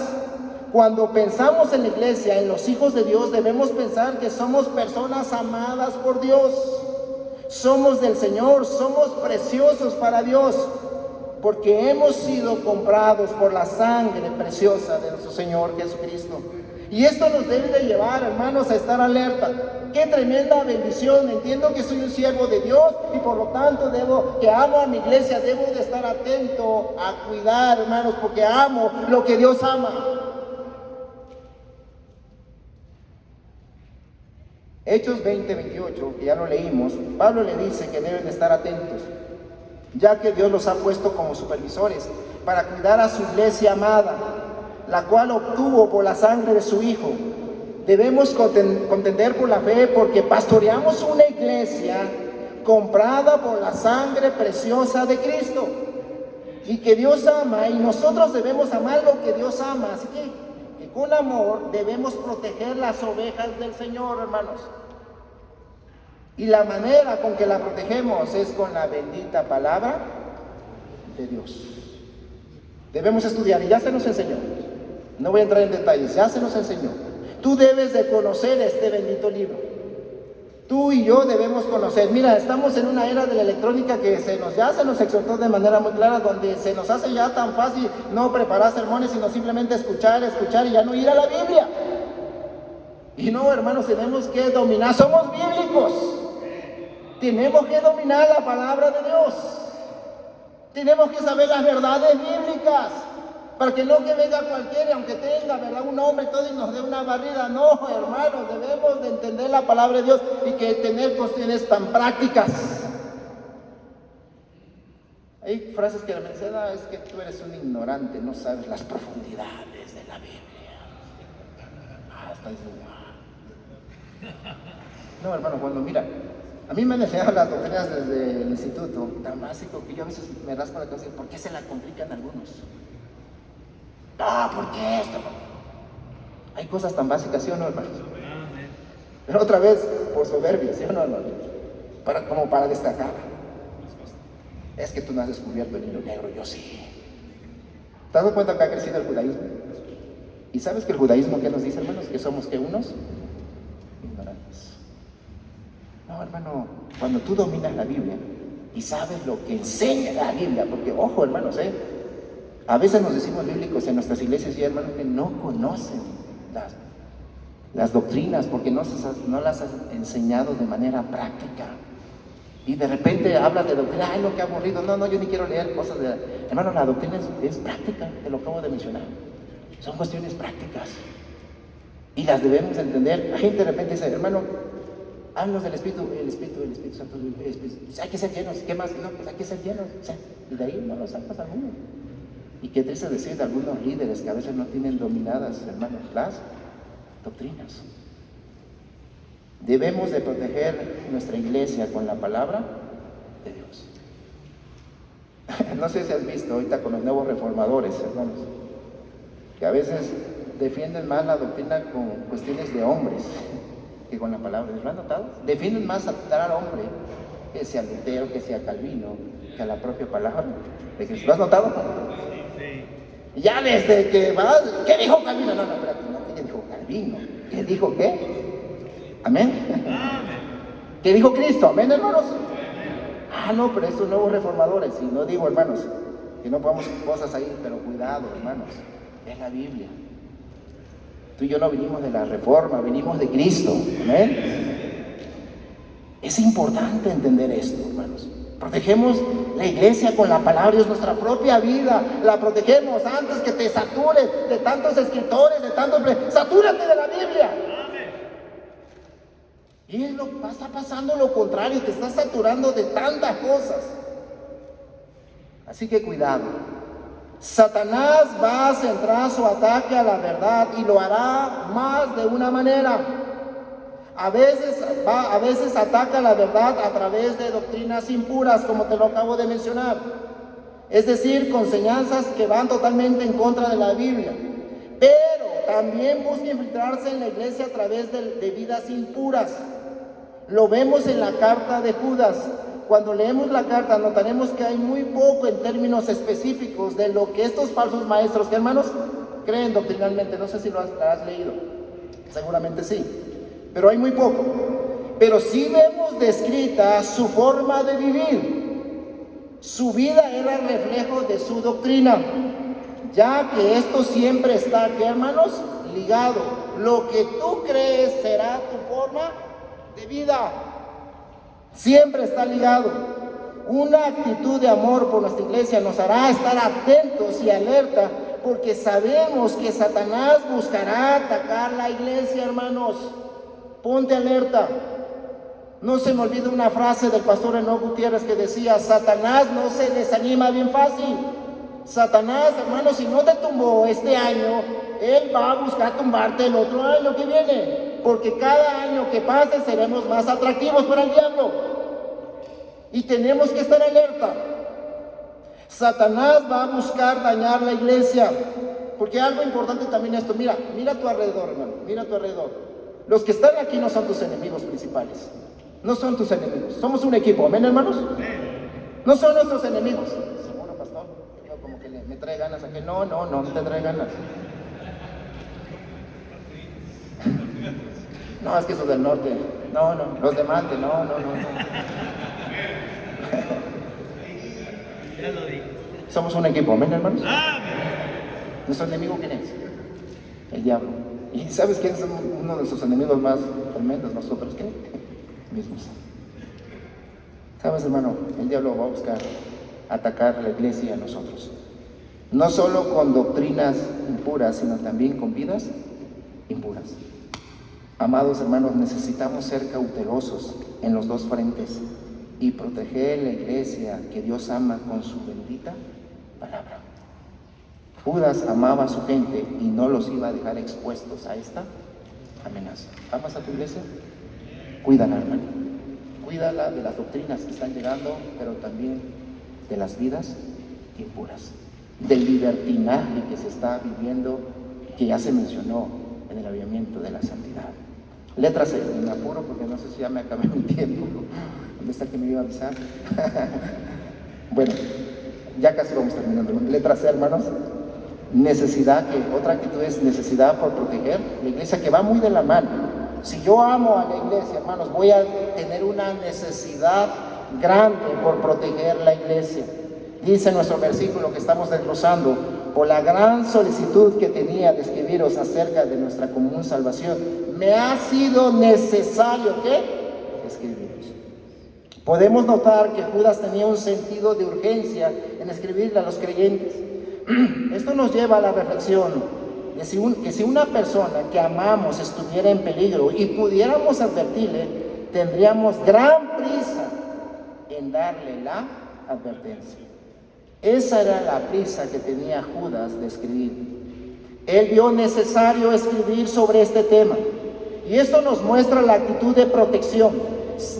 Cuando pensamos en la iglesia, en los hijos de Dios, debemos pensar que somos personas amadas por Dios. Somos del Señor, somos preciosos para Dios, porque hemos sido comprados por la sangre preciosa de nuestro Señor Jesucristo. Y esto nos debe de llevar, hermanos, a estar alerta. ¡Qué tremenda bendición! Entiendo que soy un siervo de Dios y por lo tanto que amo a mi iglesia, debo de estar atento a cuidar, hermanos, porque amo lo que Dios ama. Hechos 20:28, que ya lo leímos, Pablo le dice que deben de estar atentos, ya que Dios los ha puesto como supervisores para cuidar a su iglesia amada, la cual obtuvo por la sangre de su Hijo. Debemos contender por la fe porque pastoreamos una iglesia comprada por la sangre preciosa de Cristo y que Dios ama, y nosotros debemos amar lo que Dios ama. Así que con amor debemos proteger las ovejas del Señor, hermanos. Y la manera con que la protegemos es con la bendita palabra de Dios. Debemos estudiar, y ya se nos enseñó. No voy a entrar en detalles, ya se nos enseñó. Tú debes de conocer este bendito libro. Tú y yo debemos conocer. Mira, estamos en una era de la electrónica que ya se nos exhortó de manera muy clara, donde se nos hace ya tan fácil no preparar sermones, sino simplemente escuchar y ya no ir a la Biblia. Y no, hermanos, tenemos que dominar, somos bíblicos. Tenemos que dominar la palabra de Dios. Tenemos que saber las verdades bíblicas, para que no que venga cualquiera, aunque tenga, ¿verdad?, un nombre y todo, y nos dé una barrida. No, hermanos, debemos de entender la palabra de Dios y que tener cuestiones tan prácticas. Hay frases que la mencionan: es que tú eres un ignorante, no sabes las profundidades de la Biblia. Hasta dicen, no, hermano, cuando mira, a mí me han enseñado las doctrinas desde el instituto, tan básico que yo a veces me rasco la cabeza. ¿Por qué se la complican algunos? ¿Por qué esto? Hay cosas tan básicas, ¿sí o no, hermanos? Pero otra vez, por soberbia, ¿sí o no, hermanos? Como para destacar. Es que tú no has descubierto el hilo negro, yo sí. ¿Te has dado cuenta que ha crecido el judaísmo? ¿Y sabes que el judaísmo qué nos dice, hermanos? Que somos ¿qué? Unos ignorantes. No, hermano, cuando tú dominas la Biblia y sabes lo que enseña la Biblia, porque ojo, hermanos, a veces nos decimos bíblicos en nuestras iglesias y hermanos que no conocen las doctrinas porque no las has enseñado de manera práctica. Y de repente hablas de doctrina, ¡ay, no, qué aburrido! No, yo ni quiero leer cosas de... Hermano, la doctrina es práctica, te lo acabo de mencionar. Son cuestiones prácticas. Y las debemos entender. La gente de repente dice, hermano, háblanos del Espíritu Santo, hay que ser llenos. ¿Qué más? No, pues hay que ser llenos. Y de ahí no lo sacas alguno. Y qué triste decir de algunos líderes que a veces no tienen dominadas, hermanos, las doctrinas. Debemos de proteger nuestra iglesia con la palabra de Dios. No sé si has visto ahorita con los nuevos reformadores, hermanos, que a veces defienden más la doctrina con cuestiones de hombres que con la palabra. ¿Lo han notado? Defienden más a tal hombre, que sea Lutero, que sea Calvino, que a la propia palabra de Cristo. ¿Lo has notado? Y ya desde que vas, ¿qué dijo Calvino? No, espérate, no, ¿qué dijo Calvino? ¿Qué dijo qué? Amén. ¿Qué dijo Cristo? Amén, hermanos. No, pero estos nuevos reformadores, y no digo, hermanos, que no pongamos cosas ahí, pero cuidado, hermanos, es la Biblia. Tú y yo no vinimos de la reforma, venimos de Cristo. Amén. Es importante entender esto, hermanos. Protegemos la iglesia con la palabra de Dios, nuestra propia vida. La protegemos antes que te satures de tantos escritores, de tantos... Satúrate de la Biblia. Y está pasando lo contrario, te estás saturando de tantas cosas. Así que cuidado. Satanás va a centrar su ataque a la verdad y lo hará más de una manera. A veces ataca la verdad a través de doctrinas impuras, como te lo acabo de mencionar. Es decir, con enseñanzas que van totalmente en contra de la Biblia. Pero también busca infiltrarse en la iglesia a través de vidas impuras. Lo vemos en la carta de Judas. Cuando leemos la carta notaremos que hay muy poco en términos específicos de lo que estos falsos maestros, que hermanos, creen doctrinalmente. No sé si lo has leído, seguramente sí, pero hay muy poco. Pero sí vemos descrita su forma de vivir. Su vida era reflejo de su doctrina, ya que esto siempre está, ¿qué, hermanos? Ligado. Lo que tú crees será tu forma de vida. Siempre está ligado. Una actitud de amor por nuestra iglesia nos hará estar atentos y alerta, porque sabemos que Satanás buscará atacar la iglesia, hermanos. Ponte alerta. No se me olvida una frase del pastor Enoch Gutiérrez que decía: Satanás no se desanima bien fácil. Satanás, hermanos, si no te tumbó este año, él va a buscar tumbarte el otro año que viene, porque cada año que pase seremos más atractivos para el diablo. Y tenemos que estar alerta. Satanás va a buscar dañar la iglesia, porque algo importante también es esto. Mira a tu alrededor, hermano, mira a tu alrededor. Los que están aquí no son tus enemigos principales, no son tus enemigos. Somos un equipo, amén, hermanos. No son nuestros enemigos. Seguro, pastor, yo como que me trae ganas a que no te trae ganas. No, es que esos del norte, no, los de Mante, no. Somos un equipo, amén, hermanos. ¿Nuestro enemigo quién es? El diablo. ¿Y sabes quién es uno de nuestros enemigos más tremendos? Nosotros, ¿qué? Mismos. ¿Sabes, hermano? El diablo va a buscar atacar a la iglesia y a nosotros. No solo con doctrinas impuras, sino también con vidas impuras. Amados hermanos, necesitamos ser cautelosos en los dos frentes y proteger la iglesia que Dios ama con su bendita palabra. Judas amaba a su gente y no los iba a dejar expuestos a esta amenaza. ¿Amas a tu iglesia? Cuídala, hermano. Cuídala de las doctrinas que están llegando, pero también de las vidas impuras, del libertinaje que se está viviendo, que ya se mencionó en el avivamiento de la santidad. Letra C, me apuro porque no sé si ya me acabé mi tiempo. ¿Dónde está el que me iba a avisar? Bueno, ya casi vamos terminando. Letra C, hermanos. Necesidad, que otra actitud es necesidad por proteger la iglesia, que va muy de la mano. Si yo amo a la iglesia, hermanos, voy a tener una necesidad grande por proteger la iglesia. Dice nuestro versículo que estamos desglosando: por la gran solicitud que tenía de escribiros acerca de nuestra común salvación, me ha sido necesario, ¿qué? Escribiros. Podemos notar que Judas tenía un sentido de urgencia en escribirle a los creyentes. Esto nos lleva a la reflexión de que si una persona que amamos estuviera en peligro y pudiéramos advertirle, tendríamos gran prisa en darle la advertencia. Esa era la prisa que tenía Judas de escribir. Él vio necesario escribir sobre este tema. Y esto nos muestra la actitud de protección.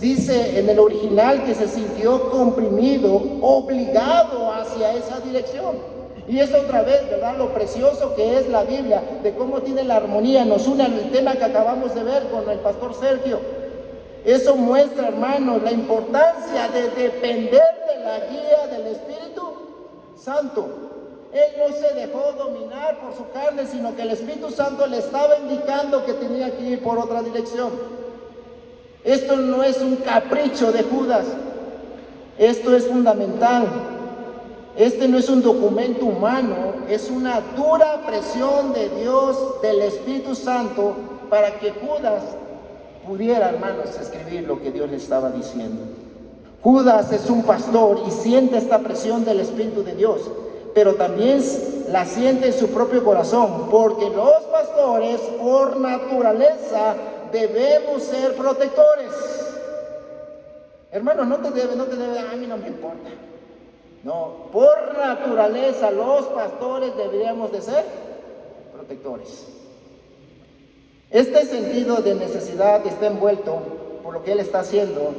Dice en el original que se sintió comprimido, obligado hacia esa dirección. Y es otra vez, ¿verdad?, lo precioso que es la Biblia, de cómo tiene la armonía, nos une al tema que acabamos de ver con el pastor Sergio. Eso muestra, hermanos, la importancia de depender de la guía del Espíritu Santo. Él no se dejó dominar por su carne, sino que el Espíritu Santo le estaba indicando que tenía que ir por otra dirección. Esto no es un capricho de Judas, esto es fundamental. Este no es un documento humano, es una dura presión de Dios, del Espíritu Santo, para que Judas pudiera, hermanos, escribir lo que Dios le estaba diciendo. Judas es un pastor y siente esta presión del Espíritu de Dios, pero también la siente en su propio corazón, porque los pastores, por naturaleza, debemos ser protectores. Hermano, no te debe, a mí no me importa. No, por naturaleza los pastores deberíamos de ser protectores. Este sentido de necesidad está envuelto por lo que Él está haciendo.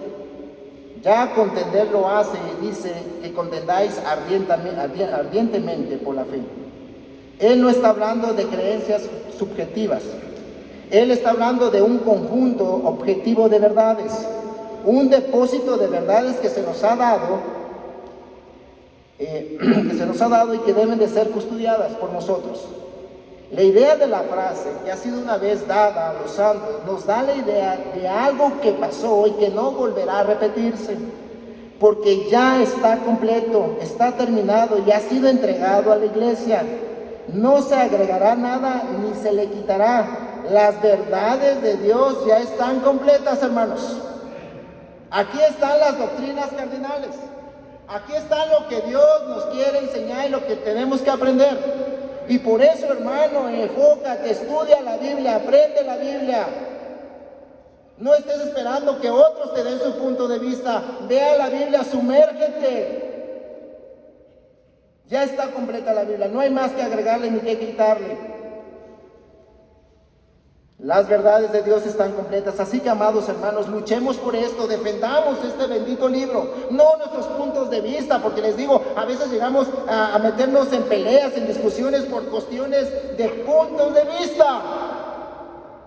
Ya contender lo hace y dice que contendáis ardientemente por la fe. Él no está hablando de creencias subjetivas. Él está hablando de un conjunto objetivo de verdades, un depósito de verdades que se nos ha dado, y que deben de ser custodiadas por nosotros. La idea de la frase que ha sido una vez dada a los santos nos da la idea de algo que pasó y que no volverá a repetirse, porque ya está completo, está terminado y ha sido entregado a la iglesia. No se agregará nada ni se le quitará. Las verdades de Dios ya están completas, hermanos. Aquí están las doctrinas cardinales. Aquí está lo que Dios nos quiere enseñar y lo que tenemos que aprender. Y por eso, hermano, enfócate, estudia la Biblia, aprende la Biblia. No estés esperando que otros te den su punto de vista. Vea la Biblia, sumérgete. Ya está completa la Biblia, no hay más que agregarle ni que quitarle. Las verdades de Dios están completas, así que, amados hermanos, luchemos por esto, defendamos este bendito libro, no nuestros puntos de vista, porque les digo, a veces llegamos a meternos en peleas, en discusiones por cuestiones de puntos de vista,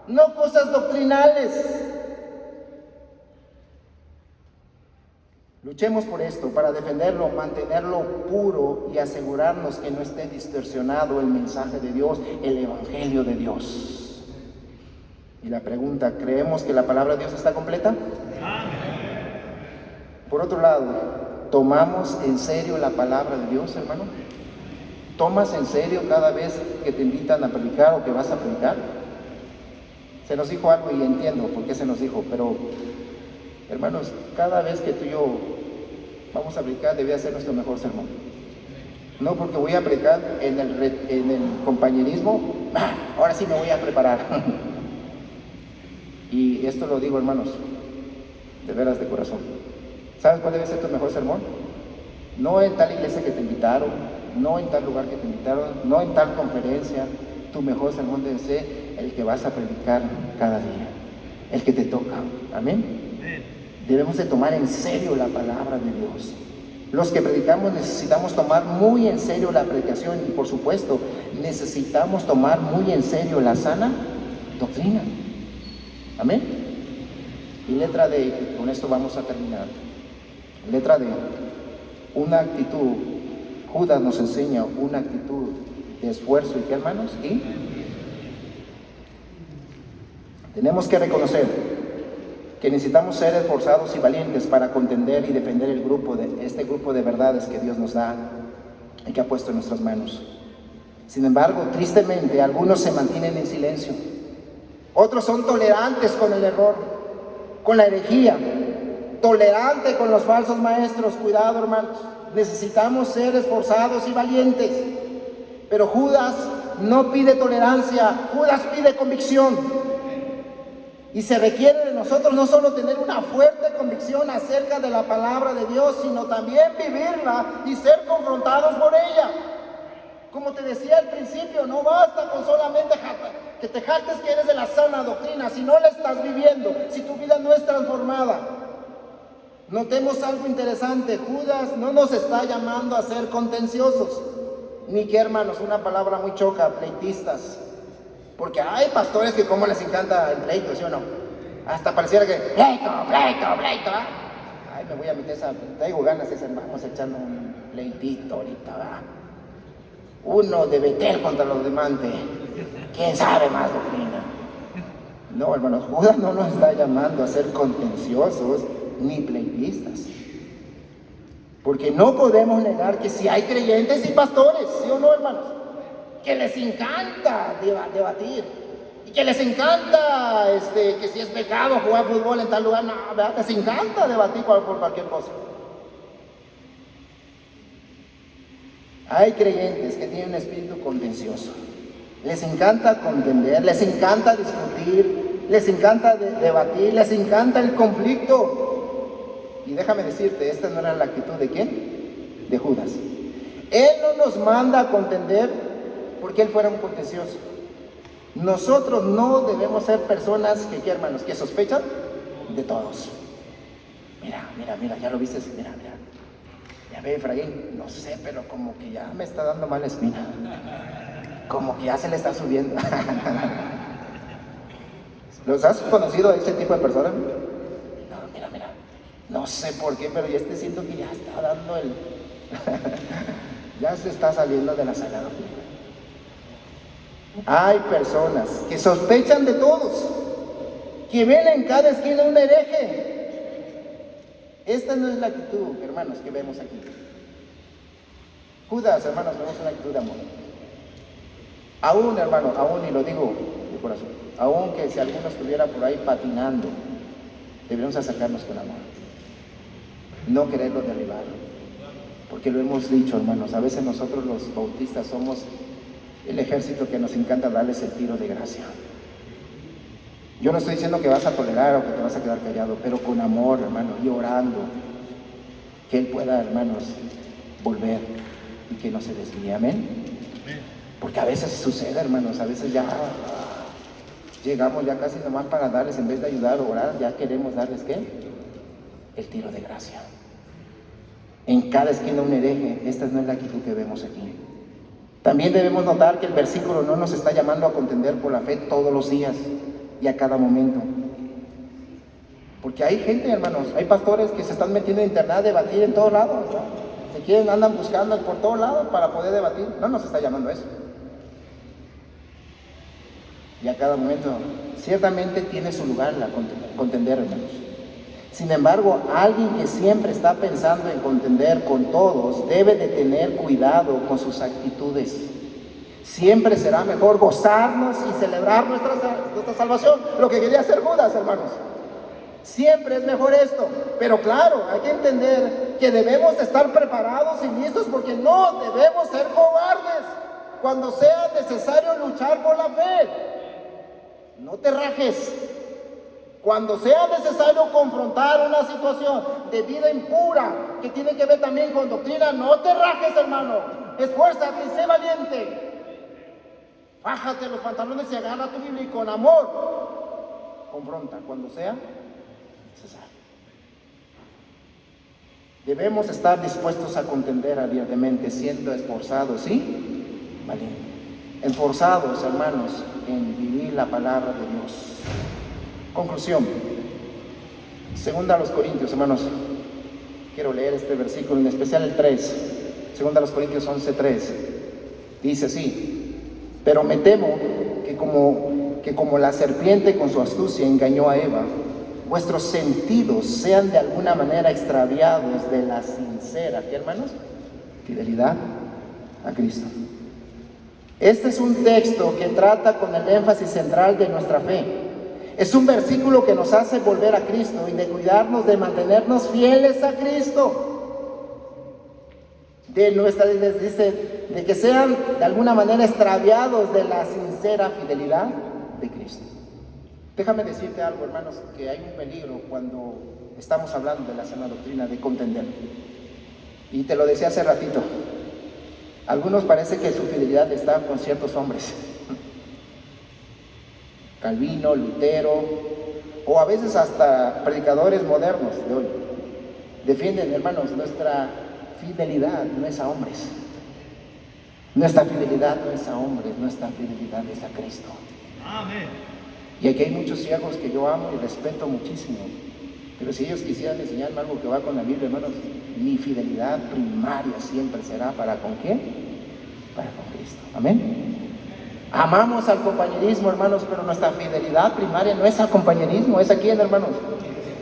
no cosas doctrinales. Luchemos por esto, para defenderlo, mantenerlo puro y asegurarnos que no esté distorsionado el mensaje de Dios, el evangelio de Dios. Y la pregunta, ¿creemos que la palabra de Dios está completa? Por otro lado, ¿tomamos en serio la palabra de Dios, hermano? ¿Tomas en serio cada vez que te invitan a predicar o que vas a predicar? Se nos dijo algo y entiendo por qué se nos dijo, pero hermanos, cada vez que tú y yo vamos a predicar debe ser nuestro mejor sermón. No porque voy a predicar en el compañerismo, ahora sí me voy a preparar. Y esto lo digo, hermanos, de veras de corazón. ¿Sabes cuál debe ser tu mejor sermón? No en tal iglesia que te invitaron, no en tal lugar que te invitaron, no en tal conferencia. Tu mejor sermón debe ser el que vas a predicar cada día, el que te toca. Amén. Debemos de tomar en serio la palabra de Dios. Los que predicamos necesitamos tomar muy en serio la predicación y, por supuesto, necesitamos tomar muy en serio la sana doctrina. Amén. Y letra D, con esto vamos a terminar. Letra D, una actitud. Judas nos enseña una actitud de esfuerzo. ¿Y qué, hermanos? Y tenemos que reconocer que necesitamos ser esforzados y valientes para contender y defender este grupo de verdades que Dios nos da y que ha puesto en nuestras manos. Sin embargo, tristemente, algunos se mantienen en silencio. Otros son tolerantes con el error, con la herejía, tolerantes con los falsos maestros. Cuidado, hermanos, necesitamos ser esforzados y valientes. Pero Judas no pide tolerancia, Judas pide convicción. Y se requiere de nosotros no solo tener una fuerte convicción acerca de la palabra de Dios, sino también vivirla y ser confrontados por ella. Como te decía al principio, no basta con solamente que te jactes que eres de la sana doctrina, si no la estás viviendo, si tu vida no es transformada. Notemos algo interesante, Judas no nos está llamando a ser contenciosos, ni que, hermanos, una palabra muy choca, pleitistas. Porque hay pastores que como les encanta el pleito, ¿sí o no? Hasta pareciera que, pleito, ¿ah? Ay, me voy a meter traigo ganas de ser, vamos echando un pleitito ahorita, ¿va? Uno de Betel contra los de Mante, ¿quién sabe más doctrina? No, hermanos, Judas no nos está llamando a ser contenciosos ni pleitistas. Porque no podemos negar que si hay creyentes y pastores, ¿sí o no, hermanos? Que les encanta debatir. Y que les encanta que si es pecado jugar fútbol en tal lugar, no, ¿verdad? Les encanta debatir por cualquier cosa. Hay creyentes que tienen un espíritu contencioso. Les encanta contender, les encanta discutir, les encanta debatir, les encanta el conflicto. Y déjame decirte, esta no era la actitud ¿de quién? De Judas. Él no nos manda a contender porque él fuera un contencioso. Nosotros no debemos ser personas que, ¿qué, hermanos? Que sospechan de todos. Mira, ya lo viste, mira. Ya ve, Efraín, no sé, pero como que ya me está dando mala espina. Como que ya se le está subiendo. ¿Los has conocido a ese tipo de personas? No, mira. No sé por qué, pero ya siento que ya está dando el... ya se está saliendo de la sagrada doctrina. Hay personas que sospechan de todos, que ven en cada esquina un hereje. Esta no es la actitud, hermanos, que vemos aquí. Judas, hermanos, vemos una actitud de amor. Aún, hermano, y lo digo de corazón, aún que si alguno estuviera por ahí patinando, debemos acercarnos con amor. No quererlo derribar. Porque lo hemos dicho, hermanos, a veces nosotros los bautistas somos el ejército que nos encanta darles el tiro de gracia. Yo no estoy diciendo que vas a tolerar o que te vas a quedar callado, pero con amor, hermano, y orando, que Él pueda, hermanos, volver y que no se desvíe. Amén. Porque a veces sucede, hermanos, a veces ya llegamos ya casi nomás para darles, en vez de ayudar o orar, ya queremos darles, ¿qué? El tiro de gracia. En cada esquina un hereje. Esta no es la actitud que vemos aquí. También debemos notar que el versículo no nos está llamando a contender por la fe todos los días y a cada momento. Porque hay gente, hermanos, hay pastores que se están metiendo en internet a debatir en todos lados, ¿no? Andan buscando por todos lados para poder debatir. No nos está llamando a eso. Y a cada momento, ciertamente tiene su lugar la contender, hermanos. Sin embargo, alguien que siempre está pensando en contender con todos debe de tener cuidado con sus actitudes. Siempre será mejor gozarnos y celebrar nuestra salvación. Lo que quería hacer Judas, hermanos. Siempre es mejor esto. Pero claro, hay que entender que debemos estar preparados y listos porque no debemos ser cobardes cuando sea necesario luchar por la fe. No te rajes. Cuando sea necesario confrontar una situación de vida impura que tiene que ver también con doctrina, no te rajes, hermano. Esfuérzate y sé valiente. Bájate los pantalones y agarra tu Biblia y con amor confronta cuando sea necesario. Debemos estar dispuestos a contender abiertamente, siendo esforzados, ¿sí? Valientes. Esforzados, hermanos, en vivir la palabra de Dios. Conclusión. Segunda a los Corintios, hermanos. Quiero leer este versículo, en especial el 3. Segunda a los Corintios 11:3. Dice así: pero me temo que como la serpiente con su astucia engañó a Eva, vuestros sentidos sean de alguna manera extraviados de la sincera, ¿qué, hermanos? Fidelidad a Cristo. Este es un texto que trata con el énfasis central de nuestra fe. Es un versículo que nos hace volver a Cristo y de cuidarnos de mantenernos fieles a Cristo. Dice, de que sean de alguna manera extraviados de la sincera fidelidad de Cristo. Déjame decirte algo, hermanos, que hay un peligro cuando estamos hablando de la sana doctrina, de contender. Y te lo decía hace ratito. Algunos parece que su fidelidad está con ciertos hombres. Calvino, Lutero, o a veces hasta predicadores modernos de hoy. Defienden, hermanos, nuestra fidelidad no es a hombres. Nuestra fidelidad no es a hombres, nuestra fidelidad es a Cristo. Amén. Y aquí hay muchos ciegos que yo amo y respeto muchísimo. Pero si ellos quisieran enseñarme algo que va con la Biblia, hermanos, mi fidelidad primaria siempre será ¿para con quién? Para con Cristo. Amén. Amamos al compañerismo, hermanos, pero nuestra fidelidad primaria no es al compañerismo, ¿es a quién, hermanos?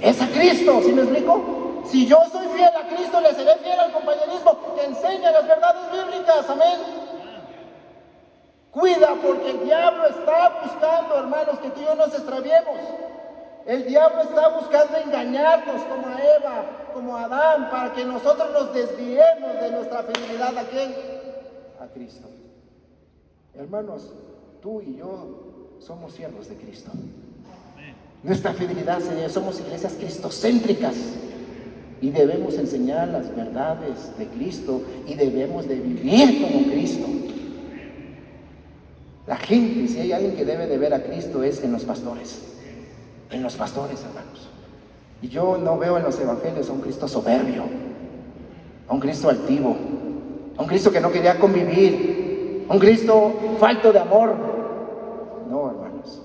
Es a Cristo, ¿sí me explico? Si yo soy fiel a Cristo, le seré fiel al compañerismo que enseña las verdades bíblicas. Amén. Cuida, porque el diablo está buscando, hermanos, que tú y yo nos extraviemos. El diablo está buscando engañarnos como a Eva, como a Adán, para que nosotros nos desviemos de nuestra fidelidad. ¿A quién? A Cristo. Hermanos, tú y yo somos siervos de Cristo. Nuestra fidelidad, Señor, somos iglesias cristocéntricas y debemos enseñar las verdades de Cristo y debemos de vivir como Cristo. La gente, si hay alguien que debe de ver a Cristo, es en los pastores. En los pastores, hermanos. Y yo no veo en los evangelios a un Cristo soberbio, a un Cristo altivo, a un Cristo que no quería convivir, a un Cristo falto de amor. No, hermanos.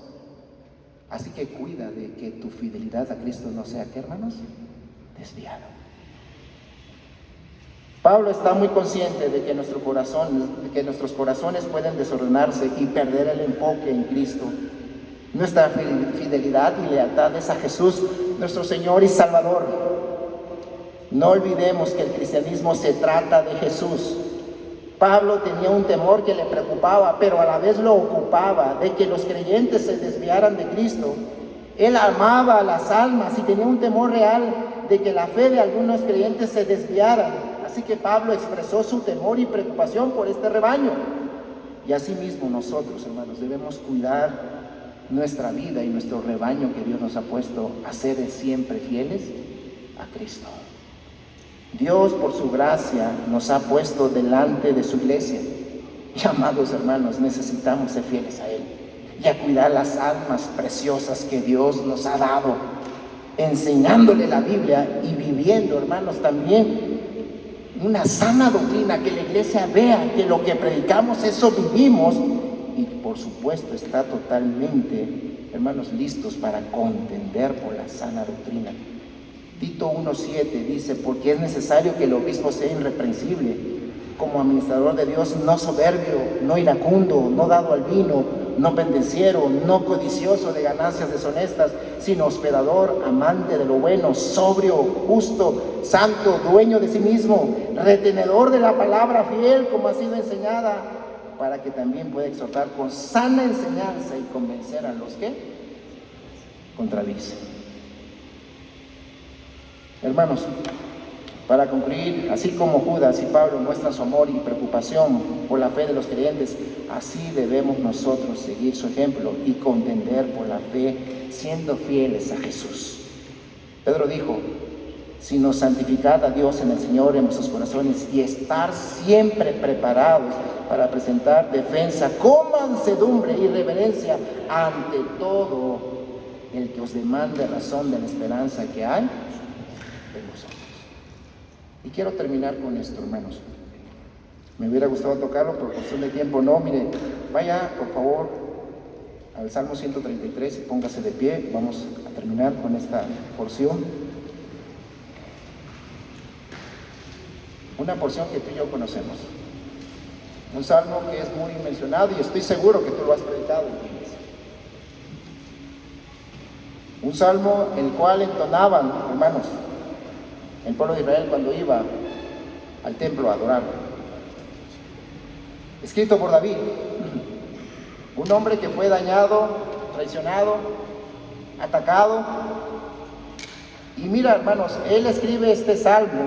Así que cuida de que tu fidelidad a Cristo no sea, ¿qué, hermanos? Desviada. Pablo está muy consciente de que nuestros corazones pueden desordenarse y perder el enfoque en Cristo. Nuestra fidelidad y lealtad es a Jesús, nuestro Señor y Salvador. No olvidemos que el cristianismo se trata de Jesús. Pablo tenía un temor que le preocupaba, pero a la vez lo ocupaba, de que los creyentes se desviaran de Cristo. Él amaba a las almas y tenía un temor real de que la fe de algunos creyentes se desviara. Así que Pablo expresó su temor y preocupación por este rebaño. Y asimismo nosotros, hermanos, debemos cuidar nuestra vida y nuestro rebaño que Dios nos ha puesto a ser siempre fieles a Cristo. Dios, por su gracia, nos ha puesto delante de su iglesia. Y, amados hermanos, necesitamos ser fieles a Él y a cuidar las almas preciosas que Dios nos ha dado, enseñándole la Biblia y viviendo, hermanos, también una sana doctrina, que la iglesia vea que lo que predicamos, eso vivimos. Y por supuesto está totalmente, hermanos, listos para contender por la sana doctrina. Tito 1:7 dice: porque es necesario que el obispo sea irreprensible, como administrador de Dios, no soberbio, no iracundo, no dado al vino, no pendenciero, no codicioso de ganancias deshonestas, sino hospedador, amante de lo bueno, sobrio, justo, santo, dueño de sí mismo, retenedor de la palabra, fiel como ha sido enseñada, para que también pueda exhortar con sana enseñanza y convencer a los que contradicen. Hermanos, para concluir, así como Judas y Pablo muestran su amor y preocupación por la fe de los creyentes, así debemos nosotros seguir su ejemplo y contender por la fe, siendo fieles a Jesús. Pedro dijo: sino santificad a Dios en el Señor en vuestros corazones y estar siempre preparados para presentar defensa con mansedumbre y reverencia ante todo el que os demande razón de la esperanza que hay en vosotros. Y quiero terminar con esto, hermanos. Me hubiera gustado tocarlo, por cuestión de tiempo no. Mire, vaya por favor al Salmo 133 y póngase de pie. Vamos a terminar con esta porción. Una porción que tú y yo conocemos. Un salmo que es muy mencionado y estoy seguro que tú lo has predicado en tu iglesia. Un salmo el cual entonaban, hermanos, el pueblo de Israel cuando iba al templo a adorar. Escrito por David, un hombre que fue dañado, traicionado, atacado. Y mira, hermanos, él escribe este salmo,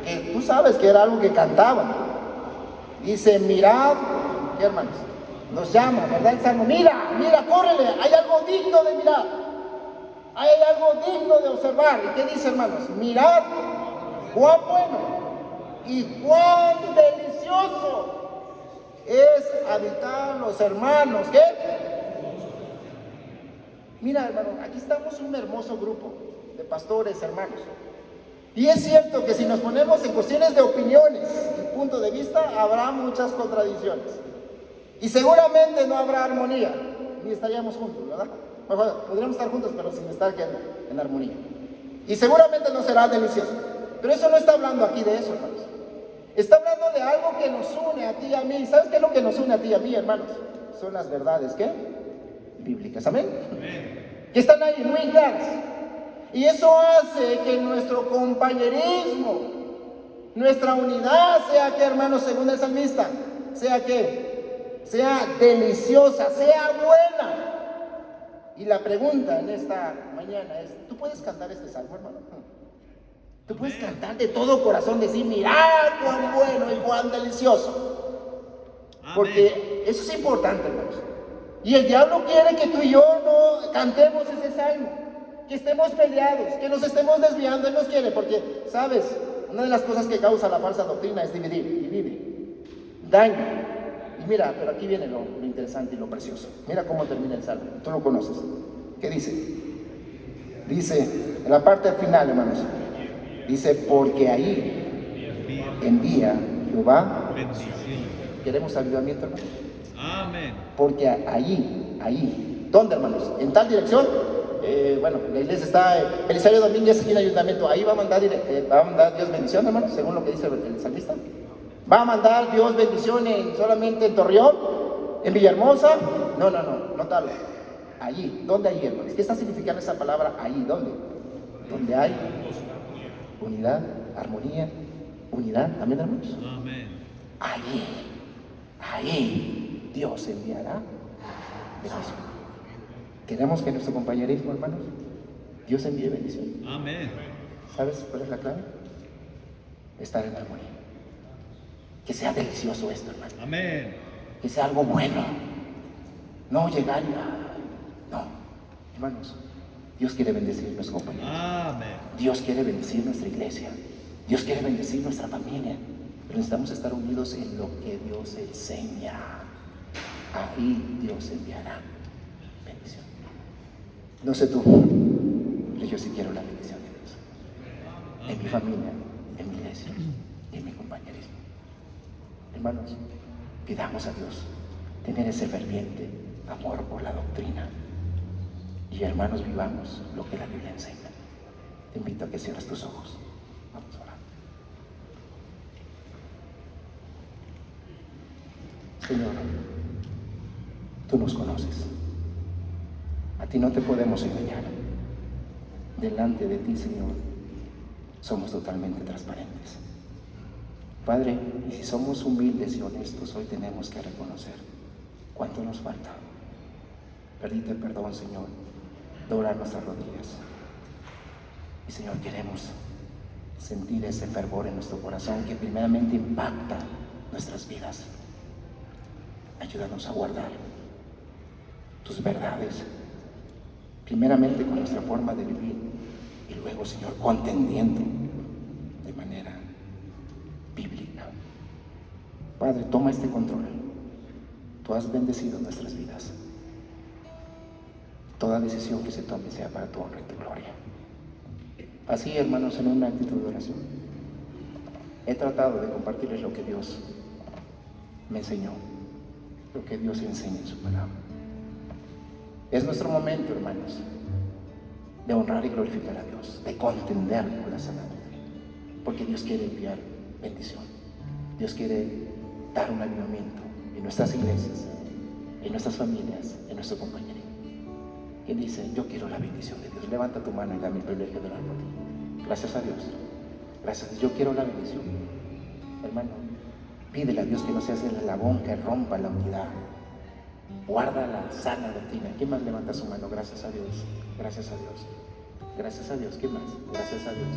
que tú sabes que era algo que cantaban. Dice: mirad, ¿qué, hermanos? Nos llama, ¿verdad? El salmo: mira, mira, córrele, hay algo digno de mirar, hay algo digno de observar. ¿Y qué dice, hermanos? Mirad cuán bueno y cuán delicioso es habitar los hermanos, ¿qué? Mira, hermano, aquí estamos un hermoso grupo de pastores, hermanos. Y es cierto que si nos ponemos en cuestiones de opiniones y punto de vista, habrá muchas contradicciones. Y seguramente no habrá armonía, ni estaríamos juntos, ¿verdad? Bueno, podríamos estar juntos, pero sin estar en armonía. Y seguramente no será delicioso. Pero eso no está hablando aquí de eso, hermanos. Está hablando de algo que nos une a ti y a mí. ¿Sabes qué es lo que nos une a ti y a mí, hermanos? Son las verdades, ¿qué? Bíblicas, ¿amén? Amén. Que están ahí muy claras. Y eso hace que nuestro compañerismo, nuestra unidad sea que, hermanos, según el salmista, sea que sea deliciosa, sea buena. Y la pregunta en esta mañana es, ¿tú puedes cantar este salmo, hermano? Tú puedes cantar de todo corazón, decir, mirad cuán bueno y cuán delicioso. Porque eso es importante, hermanos. Y el diablo quiere que tú y yo no cantemos ese salmo, que estemos peleados, que nos estemos desviando. Él nos quiere porque, ¿sabes? Una de las cosas que causa la falsa doctrina es dividir, divide, daño. Y mira, pero aquí viene lo interesante y lo precioso. Mira cómo termina el salmo, tú lo conoces. ¿Qué dice? Dice, en la parte final, hermanos, dice, porque ahí envía Jehová bendición. ¿Queremos avivamiento, hermanos? Amén. Porque ahí, ¿dónde, hermanos? En tal dirección. Bueno, la iglesia está, Belisario Domínguez aquí en el ayuntamiento. Ahí va a mandar Dios bendición, hermanos, según lo que dice el salmista. ¿Va a mandar Dios bendición solamente en Torreón? ¿En Villahermosa? No tal. Allí, ¿dónde hay, hermanos? ¿Qué está significando esa palabra ahí? ¿Dónde? Donde hay unidad, armonía, unidad. ¿Amén, hermanos? Amén. Ahí Dios enviará bendición. ¿Queremos que nuestro compañerismo, hermanos, Dios envíe bendición? Amén. ¿Sabes cuál es la clave? Estar en armonía. Que sea delicioso esto, hermano. Amén. Que sea algo bueno. No llegar y... No, hermanos, Dios quiere bendecir nuestros compañeros. Amén. Dios quiere bendecir nuestra iglesia. Dios quiere bendecir nuestra familia. Pero necesitamos estar unidos en lo que Dios enseña. Ahí Dios enviará bendición. No sé tú, pero yo sí quiero la bendición de Dios. Amén. En mi familia, en mi iglesia, en mi compañerismo. Hermanos, pidamos a Dios tener ese ferviente amor por la doctrina. Y hermanos, vivamos lo que la Biblia enseña. Te invito a que cierres tus ojos. Vamos a orar. Señor, tú nos conoces. A ti no te podemos engañar. Delante de ti, Señor, somos totalmente transparentes. Padre, y si somos humildes y honestos, hoy tenemos que reconocer cuánto nos falta. Pedite perdón, Señor, doblar nuestras rodillas. Y Señor, queremos sentir ese fervor en nuestro corazón que primeramente impacta nuestras vidas. Ayúdanos a guardar tus verdades, primeramente con nuestra forma de vivir y luego, Señor, contendiendo de manera bíblica. Padre, toma este control. Tú has bendecido nuestras vidas. Toda decisión que se tome sea para tu honra y tu gloria. Así, hermanos, en una actitud de oración, he tratado de compartirles lo que Dios me enseñó, lo que Dios enseña en su palabra. Es nuestro momento, hermanos, de honrar y glorificar a Dios, de contender por la sana doctrina, porque Dios quiere enviar bendición. Dios quiere dar un avivamiento en nuestras iglesias, en nuestras familias, en nuestro compañerismo. Quien dice, yo quiero la bendición de Dios, levanta tu mano y dame el privilegio de orar por ti. Gracias a Dios. Gracias a Dios. Yo quiero la bendición. Hermano, pídele a Dios que no seas el eslabón que rompa la unidad. Guarda la sana doctrina. ¿Quién más levanta su mano? Gracias a Dios. Gracias a Dios. Gracias a Dios. ¿Quién más? Gracias a Dios.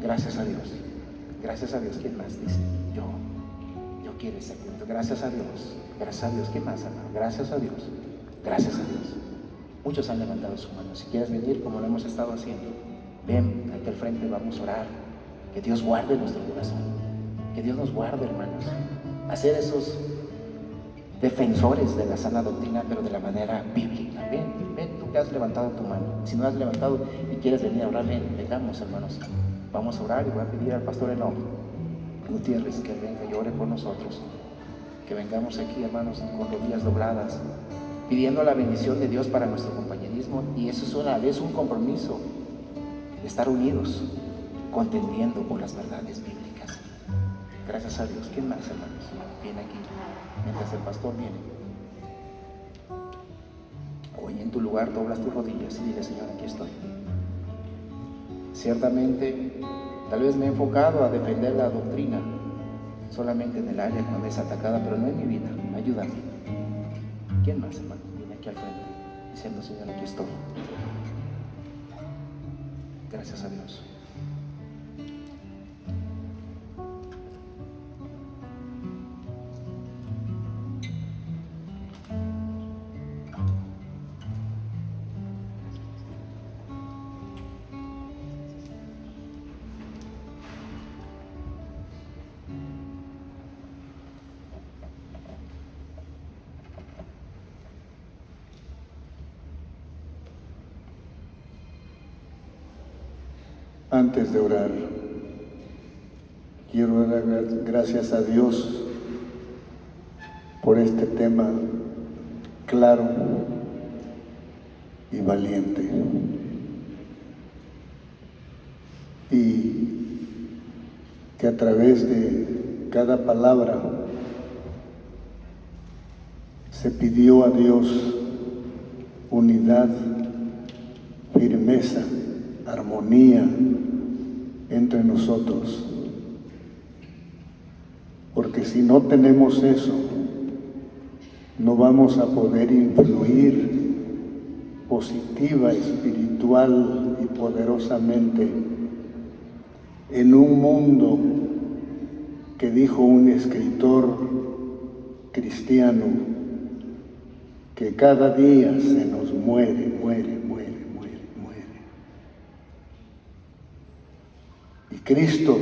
Gracias a Dios. Gracias a Dios. ¿Quién más? Dice, yo quiero ese punto. Gracias a Dios. Gracias a Dios. ¿Quién más, hermano? Gracias a Dios. Gracias a Dios. Muchos han levantado su mano. Si quieres venir, como lo hemos estado haciendo, ven aquí al frente, vamos a orar. Que Dios guarde nuestro corazón. Que Dios nos guarde, hermanos. Hacer esos defensores de la sana doctrina, pero de la manera bíblica. Ven, tú que has levantado tu mano. Si no has levantado y quieres venir a orar, vengamos, hermanos. Vamos a orar y voy a pedir al pastor Enoch Gutiérrez que venga y ore por nosotros. Que vengamos aquí, hermanos, con rodillas dobladas, pidiendo la bendición de Dios para nuestro compañerismo. Y eso es una vez un compromiso de estar unidos, contendiendo por las verdades bíblicas. Gracias a Dios. ¿Quién más, hermanos? Viene aquí mientras el pastor viene. Hoy en tu lugar doblas tus rodillas y dile: Señor, aquí estoy. Ciertamente, tal vez me he enfocado a defender la doctrina solamente en el área cuando es atacada, pero no en mi vida. Ayúdame. ¿Quién más, hermano? Viene aquí al frente diciendo: Señor, aquí estoy. Gracias a Dios. Antes de orar, quiero dar gracias a Dios por este tema claro y valiente. Y que a través de cada palabra se pidió a Dios unidad, firmeza, armonía entre nosotros, porque si no tenemos eso, no vamos a poder influir positiva, espiritual y poderosamente en un mundo que, dijo un escritor cristiano, que cada día se nos muere. Y Cristo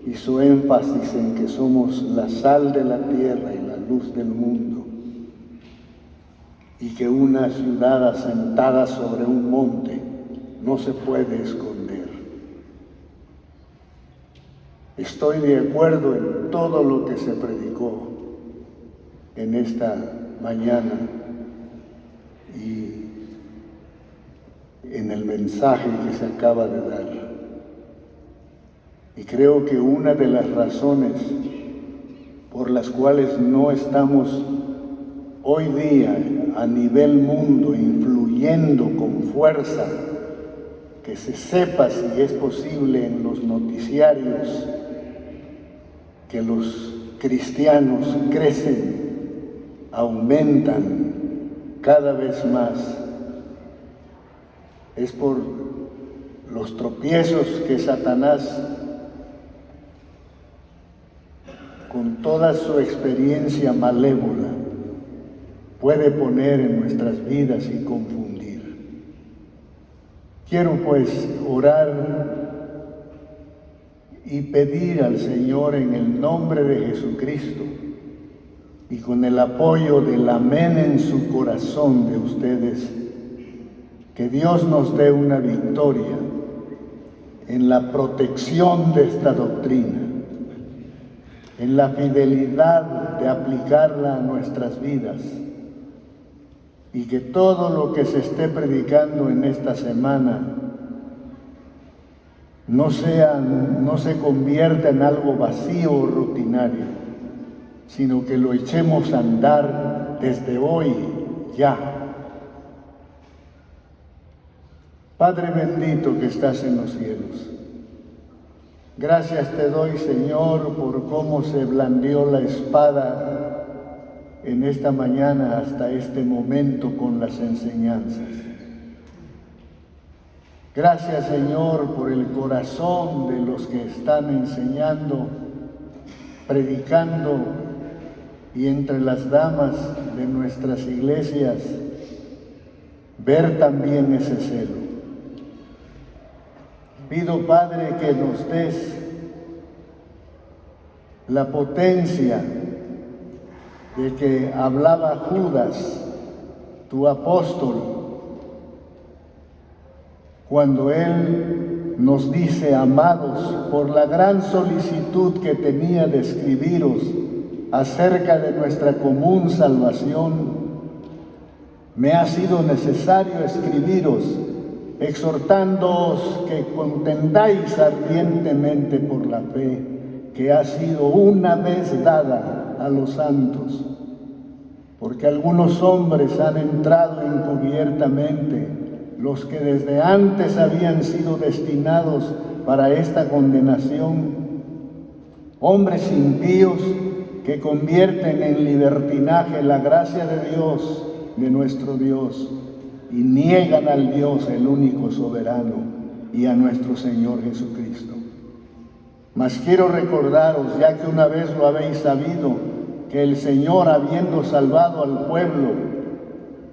hizo énfasis en que somos la sal de la tierra y la luz del mundo, y que una ciudad asentada sobre un monte no se puede esconder. Estoy de acuerdo en todo lo que se predicó en esta mañana y en el mensaje que se acaba de dar. Y creo que una de las razones por las cuales no estamos hoy día a nivel mundo influyendo con fuerza, que se sepa si es posible en los noticiarios, que los cristianos crecen, aumentan cada vez más, es por los tropiezos que Satanás, con toda su experiencia malévola, puede poner en nuestras vidas y confundir. Quiero pues orar y pedir al Señor en el nombre de Jesucristo y con el apoyo del amén en su corazón de ustedes, que Dios nos dé una victoria en la protección de esta doctrina, en la fidelidad de aplicarla a nuestras vidas, y que todo lo que se esté predicando en esta semana no se convierta en algo vacío o rutinario, sino que lo echemos a andar desde hoy ya. Padre bendito que estás en los cielos, gracias te doy, Señor, por cómo se blandió la espada en esta mañana hasta este momento con las enseñanzas. Gracias, Señor, por el corazón de los que están enseñando, predicando, y entre las damas de nuestras iglesias ver también ese celo. Pido, Padre, que nos des la potencia de que hablaba Judas, tu apóstol, cuando él nos dice: amados, por la gran solicitud que tenía de escribiros acerca de nuestra común salvación, me ha sido necesario escribiros, exhortándoos que contendáis ardientemente por la fe que ha sido una vez dada a los santos, porque algunos hombres han entrado encubiertamente, los que desde antes habían sido destinados para esta condenación, hombres impíos que convierten en libertinaje la gracia de Dios, de nuestro Dios, y niegan al Dios, el único soberano, y a nuestro Señor Jesucristo. Mas quiero recordaros, ya que una vez lo habéis sabido, que el Señor, habiendo salvado al pueblo,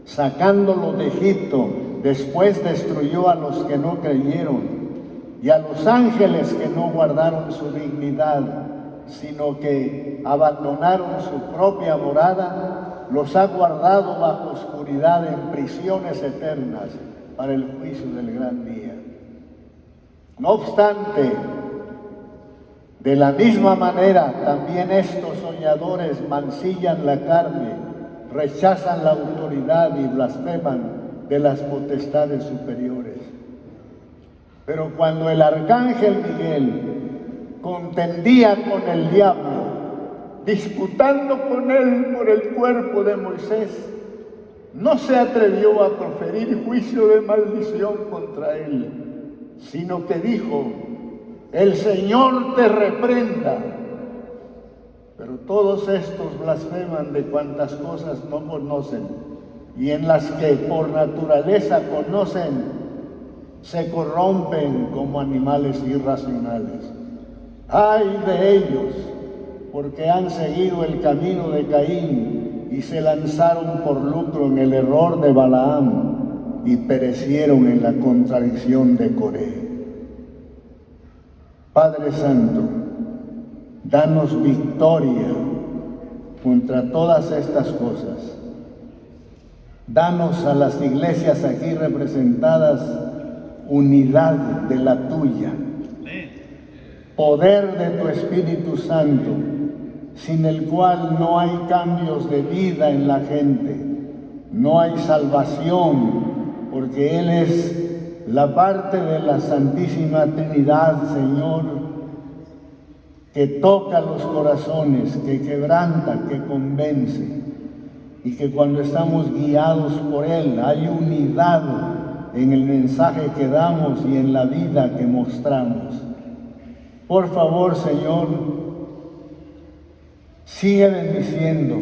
sacándolo de Egipto, después destruyó a los que no creyeron, y a los ángeles que no guardaron su dignidad, sino que abandonaron su propia morada, los ha guardado bajo oscuridad en prisiones eternas para el juicio del gran día. No obstante, de la misma manera, también estos soñadores mancillan la carne, rechazan la autoridad y blasfeman de las potestades superiores. Pero cuando el arcángel Miguel contendía con el diablo, disputando con él por el cuerpo de Moisés, no se atrevió a proferir juicio de maldición contra él, sino que dijo: el Señor te reprenda. Pero todos estos blasfeman de cuantas cosas no conocen, y en las que por naturaleza conocen, se corrompen como animales irracionales. ¡Ay de ellos! Porque han seguido el camino de Caín y se lanzaron por lucro en el error de Balaam y perecieron en la contradicción de Coré. Padre Santo, danos victoria contra todas estas cosas. Danos a las iglesias aquí representadas unidad de la tuya, poder de tu Espíritu Santo, sin el cual no hay cambios de vida en la gente, no hay salvación, porque Él es la parte de la Santísima Trinidad, Señor, que toca los corazones, que quebranta, que convence, y que cuando estamos guiados por Él hay unidad en el mensaje que damos y en la vida que mostramos. Por favor, Señor, sigue bendiciendo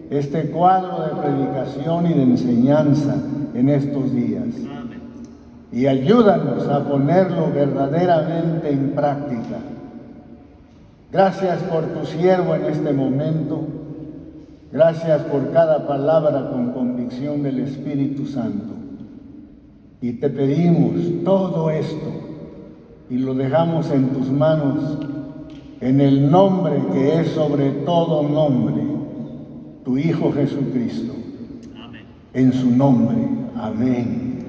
este cuadro de predicación y de enseñanza en estos días. Y ayúdanos a ponerlo verdaderamente en práctica. Gracias por tu siervo en este momento. Gracias por cada palabra con convicción del Espíritu Santo. Y te pedimos todo esto y lo dejamos en tus manos, en el nombre que es sobre todo nombre, tu Hijo Jesucristo. Amén. En su nombre. Amén.